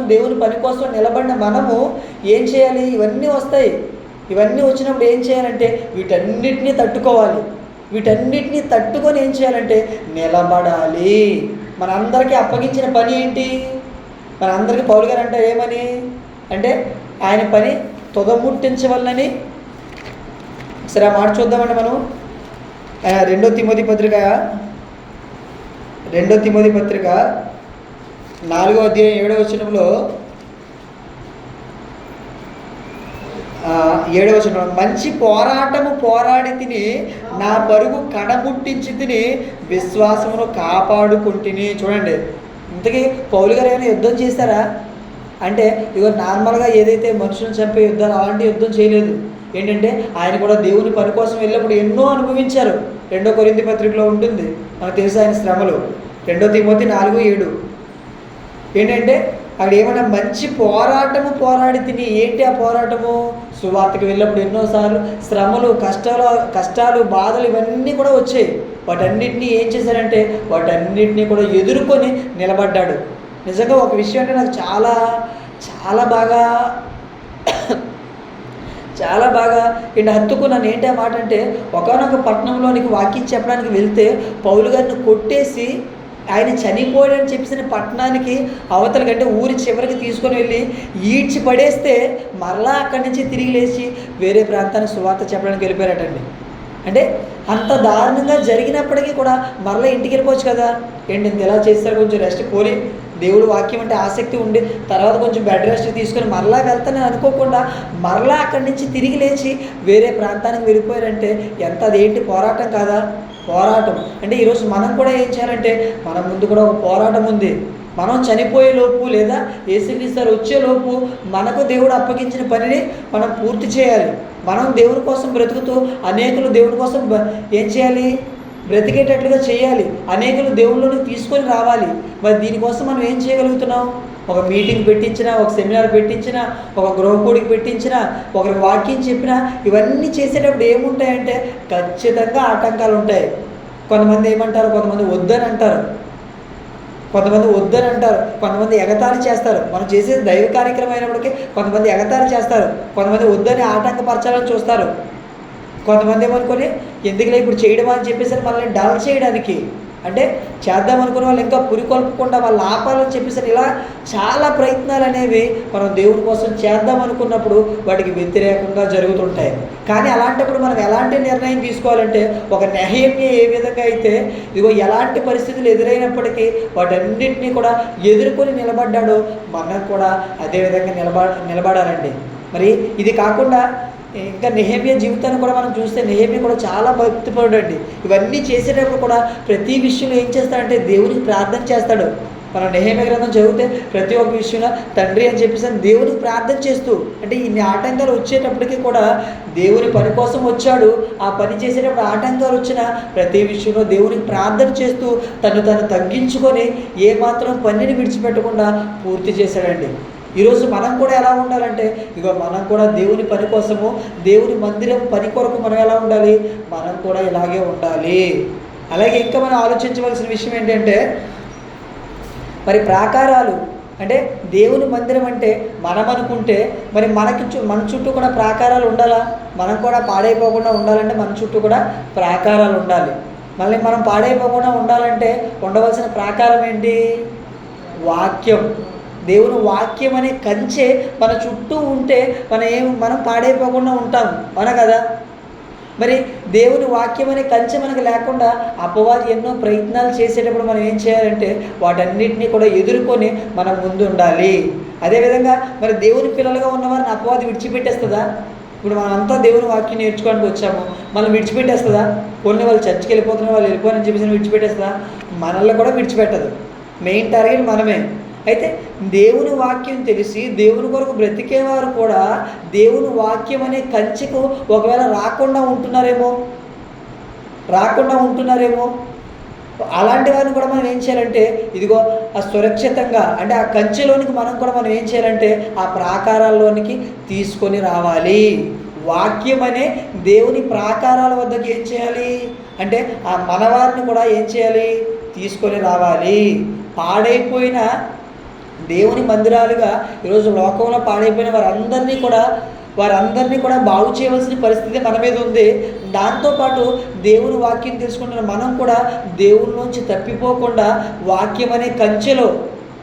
దేవుని పని కోసం నిలబడిన మనము ఏం చేయాలి? ఇవన్నీ వస్తాయి. ఇవన్నీ వచ్చినప్పుడు ఏం చేయాలంటే వీటన్నిటినీ తట్టుకోవాలి. వీటన్నిటినీ తట్టుకొని ఏం చేయాలంటే నిలబడాలి. మనందరికీ అప్పగించిన పని ఏంటి? మనందరికీ పౌలు గారు అంటారు ఏమని అంటే, ఆయన పని తుదముట్టించవలనని. సరే ఆ మాట చూద్దామండి మనం. 2 తిమోతి పత్రిక 4వ అధ్యాయం 7వ వచనంలో 7వ వచనం, మంచి పోరాటము పోరాడి తిని నా పరుగు కడముట్టించి తిని విశ్వాసమును కాపాడుకుంటుని. చూడండి, ఇంతకీ పౌలు గారు ఏమైనా యుద్ధం చేశారా అంటే, ఇగో నార్మల్గా ఏదైతే మనుషులను చంపే యుద్ధాలు అలాంటి యుద్ధం చేయలేదు. ఏంటంటే ఆయన కూడా దేవుని పని కోసం వెళ్ళినప్పుడు ఎన్నో అనుభవించారు. 2 కొరింథీ పత్రికలో ఉంటుంది, మనకు తెలుసు ఆయన శ్రమలు. 2 తిమోతి 4:7 ఏంటంటే అక్కడ ఏమన్నా మంచి పోరాటము పోరాడి తిని. ఏంటి ఆ పోరాటము? సువార్తకి వెళ్ళినప్పుడు ఎన్నోసార్లు శ్రమలు, కష్టాలు, బాధలు ఇవన్నీ కూడా వచ్చాయి. వాటన్నిటినీ ఏం చేశారంటే వాటన్నిటినీ కూడా ఎదుర్కొని నిలబడ్డాడు. నిజంగా ఒక విషయం అంటే నాకు చాలా చాలా బాగా హత్తుకున్నాను. ఏంటి ఆ మాట అంటే, ఒకానొక పట్టణంలోనికి వాక్యం చెప్పడానికి వెళ్తే పౌలు గారిని కొట్టేసి ఆయన చనిపోయాడని చెప్పేసిన పట్టణానికి అవతల కంటే ఊరి చివరికి తీసుకొని వెళ్ళి ఈడ్చి పడేస్తే మరలా అక్కడి నుంచి తిరిగి లేచి వేరే ప్రాంతానికి సువార్త చెప్పడానికి వెళ్ళిపోయారటండి. అంటే అంత దారుణంగా జరిగినప్పటికీ కూడా మరలా ఇంటికి వెళ్ళిపోవచ్చు కదా. ఏంటి ఇంత ఎలా చేస్తారు, కొంచెం రెస్ట్ కోరి దేవుడు వాక్యం అంటే ఆసక్తి ఉండి తర్వాత కొంచెం బెడ్ రెస్ట్ తీసుకొని మరలా వెళ్తానని అనుకోకుండా మరలా అక్కడి నుంచి తిరిగి లేచి వేరే ప్రాంతానికి వెళ్ళిపోయారంటే ఎంత అదేంటి పోరాటం కాదా? పోరాటం అంటే ఈరోజు మనం కూడా ఏం చేయాలంటే మన ముందు కూడా ఒక పోరాటం ఉంది. మనం చనిపోయే లోపు లేదా యేసుక్రీస్తు వచ్చేలోపు మనకు దేవుడు అప్పగించిన పనిని మనం పూర్తి చేయాలి. మనం దేవుని కోసం బ్రతుకుతూ అనేకులు దేవుని కోసం ఏం చేయాలి? బ్రతికేటట్లుగా చేయాలి. అనేకులు దేవుళ్ళని తీసుకొని రావాలి. మరి దీనికోసం మనం ఏం చేయగలుగుతున్నాం? ఒక మీటింగ్ పెట్టించినా, ఒక సెమినార్ పెట్టించినా, ఒక గృహకూడికి పెట్టించినా, ఒకరికి వాక్యం చెప్పినా, ఇవన్నీ చేసేటప్పుడు ఏముంటాయంటే ఖచ్చితంగా ఆటంకాలు ఉంటాయి. కొంతమంది ఏమంటారు, కొంతమంది వద్దని అంటారు. కొంతమంది వద్దని అంటారు, కొంతమంది ఎగతాళి చేస్తారు. మనం చేసేది దైవ కార్యక్రమం అయినప్పటికీ కొంతమంది ఎగతాళి చేస్తారు, కొంతమంది వద్దని ఆటంకపరచాలని చూస్తారు. కొంతమంది ఏమనుకొని ఎందుకులే ఇప్పుడు చేయడం అని చెప్పేసి మనల్ని డల్ చేయడానికి, అంటే చేద్దాం అనుకున్న వాళ్ళు ఇంకా పురికొల్పకుండా వాళ్ళు ఆపాలని చెప్పేసి ఇలా చాలా ప్రయత్నాలు అనేవి మనం దేవుని కోసం చేద్దాం అనుకున్నప్పుడు వాటికి వ్యతిరేకంగా జరుగుతుంటాయి. కానీ అలాంటప్పుడు మనం ఎలాంటి నిర్ణయం తీసుకోవాలంటే, ఒక నెహెమ్యా ఏ విధంగా అయితే ఇదిగో ఎలాంటి పరిస్థితులు ఎదురైనప్పటికీ వాటన్నిటినీ కూడా ఎదుర్కొని నిలబడ్డాడో మనం కూడా అదే విధంగా నిలబడాలండి. మరి ఇది కాకుండా ఇంకా నెహెమ్యా జీవితాన్ని కూడా మనం చూస్తే నెహెమ్యా కూడా చాలా భక్తిపరుడు అండి. ఇవన్నీ చేసేటప్పుడు కూడా ప్రతి విషయంలో ఏం చేస్తాడంటే దేవునికి ప్రార్థన చేస్తాడు. మనం నెహెమ్యా గ్రంథం చదివితే ప్రతి ఒక్క విషయంలో తండ్రి అని చెప్పేసి దేవునికి ప్రార్థన చేస్తూ, అంటే ఇన్ని ఆటంకాలు వచ్చేటప్పటికీ కూడా దేవుని పని కోసం వచ్చాడు. ఆ పని చేసేటప్పుడు ఆటంకాలు వచ్చిన ప్రతి విషయంలో దేవునికి ప్రార్థన చేస్తూ తను తగ్గించుకొని ఏమాత్రం పనిని విడిచిపెట్టకుండా పూర్తి చేశాడండి. ఈరోజు మనం కూడా ఎలా ఉండాలంటే, ఇగో మనం కూడా దేవుని పని కోసము, దేవుని మందిరం పని కొరకు మనం ఎలా ఉండాలి, మనం కూడా ఇలాగే ఉండాలి. అలాగే ఇంకా మనం ఆలోచించవలసిన విషయం ఏంటంటే, మరి ప్రాకారాలు అంటే దేవుని మందిరం అంటే మనం అనుకుంటే మరి మన చుట్టూ కూడా ప్రాకారాలు ఉండాలా? మనం కూడా పాడైపోకుండా ఉండాలంటే మన చుట్టూ కూడా ప్రాకారాలు ఉండాలి. మళ్ళీ మనం పాడైపోకుండా ఉండాలంటే ఉండవలసిన ప్రాకారం ఏంటి? వాక్యం. దేవుని వాక్యం అనే కంచె మన చుట్టూ ఉంటే మనం పాడైపోకుండా ఉంటాం, అవునా కదా? మరి దేవుని వాక్యం అనే కంచె మనకు లేకుండా అపవాది ఎన్నో ప్రయత్నాలు చేసేటప్పుడు మనం ఏం చేయాలంటే వాటన్నిటినీ కూడా ఎదుర్కొని మనం ముందు ఉండాలి. అదేవిధంగా మరి దేవుని పిల్లలుగా ఉన్నవారిని అపవాది విడిచిపెట్టేస్తుందా? ఇప్పుడు మనం అంతా దేవుని వాక్యం నేర్చుకోవడానికి వచ్చాము, మనం విడిచిపెట్టేస్తుందా? కొన్ని వాళ్ళు చర్చికి వెళ్ళిపోతున్న వాళ్ళు వెళ్ళిపోవాలని చెప్పేసి విడిచిపెట్టేస్తుందా? మనల్ని కూడా విడిచిపెట్టదు. మెయిన్ టార్గెట్ మనమే. అయితే దేవుని వాక్యం తెలిసి దేవుని కొరకు బ్రతికేవారు కూడా దేవుని వాక్యం అనే కంచెకు ఒకవేళ రాకుండా ఉంటున్నారేమో అలాంటి వారిని కూడా మనం ఏం చేయాలంటే ఇదిగో ఆ సురక్షితంగా అంటే ఆ కంచెలోనికి మనం ఏం చేయాలంటే ఆ ప్రాకారాల్లోనికి తీసుకొని రావాలి. వాక్యం అనే దేవుని ప్రాకారాల వద్దకు ఏం చేయాలి అంటే ఆ మనవారిని కూడా ఏం చేయాలి, తీసుకొని రావాలి. పాడైపోయిన దేవుని మందిరాలుగా ఈరోజు లోకంలో పాడైపోయిన వారందరినీ కూడా బాగు చేయవలసిన పరిస్థితి మన మీద ఉంది. దాంతోపాటు దేవుని వాక్యం తెలుసుకుంటున్న మనం కూడా దేవుని నుంచి తప్పిపోకుండా వాక్యం అనే కంచెలో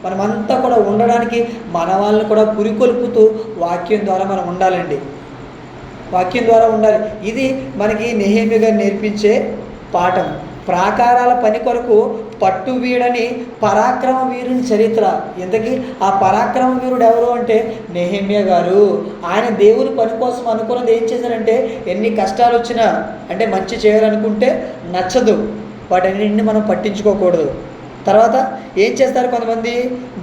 మనమంతా కూడా ఉండడానికి మన వాళ్ళని కూడా పురికొల్పుతూ వాక్యం ద్వారా మనం ఉండాలండి. వాక్యం ద్వారా ఉండాలి. ఇది మనకి నెహెమ్యా గారు నేర్పించే పాఠం. ప్రాకారాల పని కొరకు పట్టు వీడని పరాక్రమ వీరుని చరిత్ర. ఇంతకీ ఆ పరాక్రమ వీరుడు ఎవరు అంటే నెహెమ్యా గారు. ఆయన దేవుని పని కోసం అనుకున్నది ఏం చేశారంటే, ఎన్ని కష్టాలు వచ్చినా అంటే మంచి చేయాలనుకుంటే నచ్చదు, వాటన్నింటినీ మనం పట్టించుకోకూడదు. తర్వాత ఏం చేస్తారు, కొంతమంది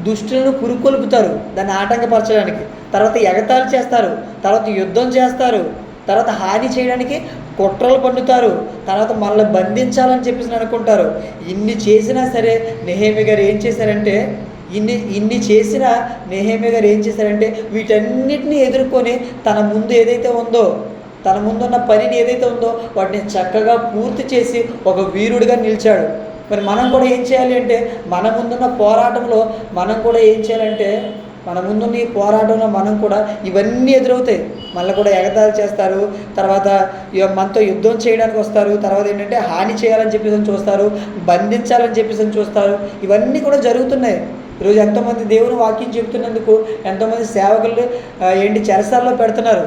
దుష్టులను పురుకొల్పుతారు దాన్ని ఆటంకపరచడానికి, తర్వాత ఎగతాళి చేస్తారు, తర్వాత యుద్ధం చేస్తారు, తర్వాత హాని చేయడానికి కుట్రలు పన్నుతారు, తర్వాత మనల్ని బంధించాలని చెప్పేసి అనుకుంటారు. ఇన్ని చేసినా సరే నెహెమ్యా గారు ఏం చేశారంటే ఇన్ని చేసిన నెహెమ్యా గారు ఏం చేశారంటే వీటన్నిటిని ఎదుర్కొని తన ముందు ఏదైతే ఉందో, తన ముందున్న పనిని ఏదైతే ఉందో వాటిని చక్కగా పూర్తి చేసి ఒక వీరుడిగా నిలిచాడు. మరి మనం కూడా ఏం చేయాలి అంటే మన ముందున్న పోరాటంలో మనం కూడా ఏం చేయాలంటే మన ముందున్న ఈ పోరాటంలో మనం కూడా ఇవన్నీ ఎదురవుతాయి. మళ్ళీ కూడా ఎగతాళి చేస్తారు, తర్వాత మనతో యుద్ధం చేయడానికి వస్తారు, తర్వాత ఏంటంటే హాని చేయాలని చెప్పేసి చూస్తారు, బంధించాలని చెప్పేసి చూస్తారు. ఇవన్నీ కూడా జరుగుతున్నాయి. ఈరోజు ఎంతోమంది దేవుని వాక్యం చెబుతున్నందుకు ఎంతోమంది సేవకులు చెరసాల్లో పెడుతున్నారు,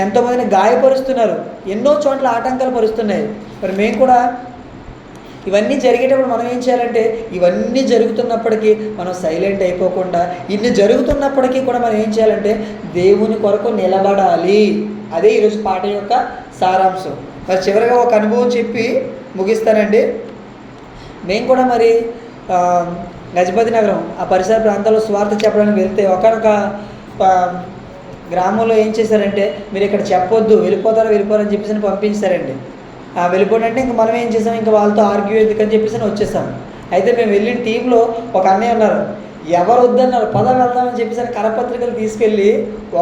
ఎంతోమందిని గాయపరుస్తున్నారు, ఎన్నో చోట్ల ఆటంకాలు పరుస్తున్నాయి. మరి మేము కూడా ఇవన్నీ జరిగేటప్పుడు మనం ఏం చేయాలంటే ఇవన్నీ జరుగుతున్నప్పటికీ మనం సైలెంట్ అయిపోకుండా, ఇన్ని జరుగుతున్నప్పటికీ కూడా మనం ఏం చేయాలంటే దేవుని కొరకు నిలబడాలి. అదే ఈరోజు పాట యొక్క సారాంశం. మరి చివరిగా ఒక అనుభవం చెప్పి ముగిస్తానండి. మేము కూడా మరి గజపతి నగరం ఆ పరిసర ప్రాంతాల్లో స్వార్థ చెప్పడానికి వెళ్తే ఒకనొక గ్రామంలో ఏం చేశారంటే మీరు ఇక్కడ చెప్పొద్దు, వెళ్ళిపోతారని చెప్పేసి పంపించారండి. వెళ్ళిపోయినట్టే ఇంకా మనం ఏం చేసాం, ఇంకా వాళ్ళతో ఆర్గ్యూ ఎందుకని చెప్పేసి వచ్చేసాం. అయితే మేము వెళ్ళిన టీంలో ఒక అన్నయ్య ఉన్నారు, ఎవరు వద్దన్నారు, పద వెళ్దామని చెప్పేసి కరపత్రికలు తీసుకెళ్ళి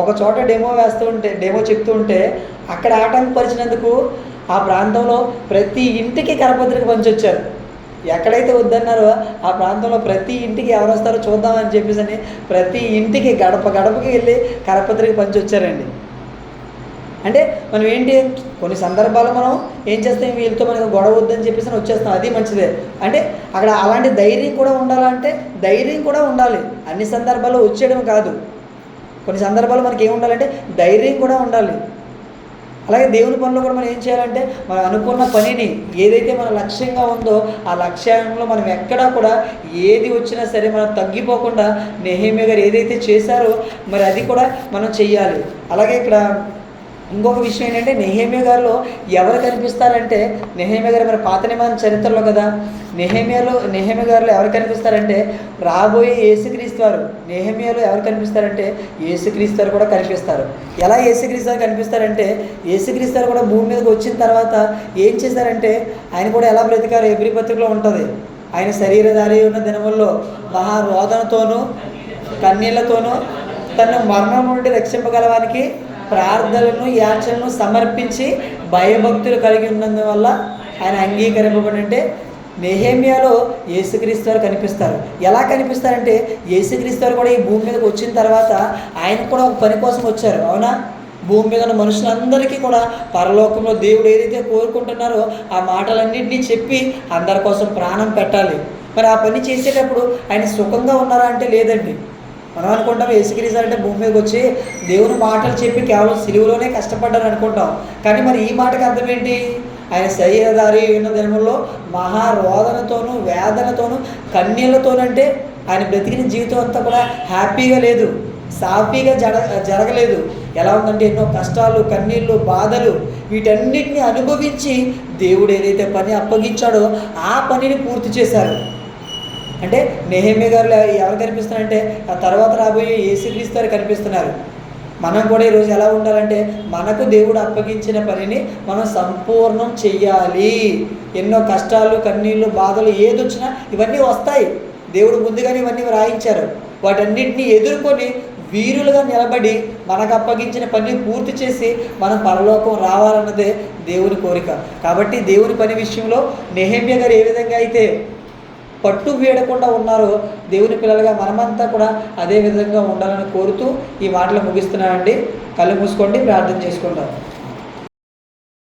ఒక చోట డెమో చెప్తూ ఉంటే అక్కడ ఆటంకపరిచినందుకు ఆ ప్రాంతంలో ప్రతి ఇంటికి కరపత్రిక పంచొచ్చారు. ఎక్కడైతే వద్దన్నారో ఆ ప్రాంతంలో ప్రతి ఇంటికి ఎవరు వస్తారో చూద్దామని చెప్పేసి ప్రతి ఇంటికి గడప గడపకి వెళ్ళి కరపత్రిక పంచి వచ్చారండి. అంటే మనం ఏంటి, కొన్ని సందర్భాలు మనం ఏం చేస్తాం, వీళ్ళతో మనకు గొడవ వద్దని చెప్పేసి వచ్చేస్తాం, అది మంచిదే. అంటే అక్కడ అలాంటి ధైర్యం కూడా ఉండాలంటే ధైర్యం కూడా ఉండాలి. అన్ని సందర్భాల్లో వచ్చేయడం కాదు, కొన్ని సందర్భాలు మనకి ఏమి ఉండాలంటే ధైర్యం కూడా ఉండాలి. అలాగే దేవుని పనిలో కూడా మనం ఏం చేయాలంటే మనం అనుకున్న పనిని ఏదైతే మన లక్ష్యంగా ఉందో ఆ లక్ష్యంలో మనం ఎక్కడా కూడా ఏది వచ్చినా సరే మనం తగ్గిపోకుండా నెహెమ్యా గారు ఏదైతే చేశారో మరి అది కూడా మనం చెయ్యాలి. అలాగే ఇక్కడ ఇంకొక విషయం ఏంటంటే నెహెమ్యా గారిలో ఎవరు కనిపిస్తారంటే, నెహెమ్యా గారు మరి పాత నిబంధన చరిత్రలో కదా, నెహెమ్యా గారిలో ఎవరు కనిపిస్తారంటే రాబోయే యేసుక్రీస్తు వారు. నెహెమ్యాలో ఎవరు కనిపిస్తారంటే యేసుక్రీస్తు వారు కూడా కనిపిస్తారు. ఎలా యేసుక్రీస్తు వారు కనిపిస్తారంటే, యేసుక్రీస్తు వారు కూడా భూమి మీదకి వచ్చిన తర్వాత ఏం చేశారంటే ఆయన కూడా ఎలా బ్రతికారు ఎబ్రీ పత్రికలో ఉంటుంది. ఆయన శరీరధారి ఉన్న దినముల్లో మహారోదనతోనూ కన్నీళ్లతోనూ తను మరణం నుండి రక్షింపగలవానికి ప్రార్థనలను యాచనలను సమర్పించి భయభక్తులు కలిగి ఉన్నందువల్ల ఆయన అంగీకరింపబడి. అంటే నెహెమ్యాలో యేసుక్రీస్తు వారు కనిపిస్తారు. ఎలా కనిపిస్తారంటే యేసుక్రీస్తు వారు కూడా ఈ భూమి మీదకి వచ్చిన తర్వాత ఆయన కూడా ఒక పని కోసం వచ్చారు. అవునా, భూమి మీద ఉన్న మనుషులందరికీ కూడా పరలోకంలో దేవుడు ఏదైతే కోరుకుంటున్నారో ఆ మాటలన్నింటినీ చెప్పి అందరి కోసం ప్రాణం పెట్టాలి. మరి ఆ పని చేసేటప్పుడు ఆయన సుఖంగా ఉన్నారా అంటే లేదండి. మనం అనుకుంటాం యేసుక్రీస్తు అంటే భూమి మీదకి వచ్చి దేవుని మాటలు చెప్పి కేవలం సిలువలోనే కష్టపడ్డారు అనుకుంటాం. కానీ మరి ఈ మాటకి అర్థం ఏంటి, ఆయన శరీరధారి ఉన్న దినముల్లో మహారోదనతోనూ వేదనతోనూ కన్నీళ్లతోనంటే ఆయన బ్రతికిన జీవితం అంతా కూడా హ్యాపీగా లేదు, సాఫీగా జరగలేదు. ఎలా ఉందంటే ఎన్నో కష్టాలు, కన్నీళ్ళు, బాధలు వీటన్నిటిని అనుభవించి దేవుడు ఏదైతే పని అప్పగించాడో ఆ పనిని పూర్తి చేశారు. అంటే నెహెమ్యా గారు ఎవరు కనిపిస్తున్నారంటే ఆ తర్వాత రాబోయే యేసుక్రీస్తు వారు కనిపిస్తున్నారు. మనం కూడా ఈరోజు ఎలా ఉండాలంటే మనకు దేవుడు అప్పగించిన పనిని మనం సంపూర్ణం చెయ్యాలి. ఎన్నో కష్టాలు, కన్నీళ్ళు, బాధలు ఏదొచ్చినా ఇవన్నీ వస్తాయి. దేవుడు ముందుగానే ఇవన్నీ రాయించారు. వాటన్నిటిని ఎదుర్కొని వీరులుగా నిలబడి మనకు అప్పగించిన పనిని పూర్తి చేసి మనం పరలోకం రావాలన్నదే దేవుని కోరిక. కాబట్టి దేవుని పని విషయంలో నెహెమ్యా గారు ఏ విధంగా అయితే పట్టు వీడకుండా ఉన్నారో దేవుని పిల్లలుగా మనమంతా కూడా అదే విధంగా ఉండాలని కోరుతూ ఈ మాటలు ముగిస్తున్నానండి. కళ్ళు మూసుకోండి, ప్రార్థన చేసుకుంటాం.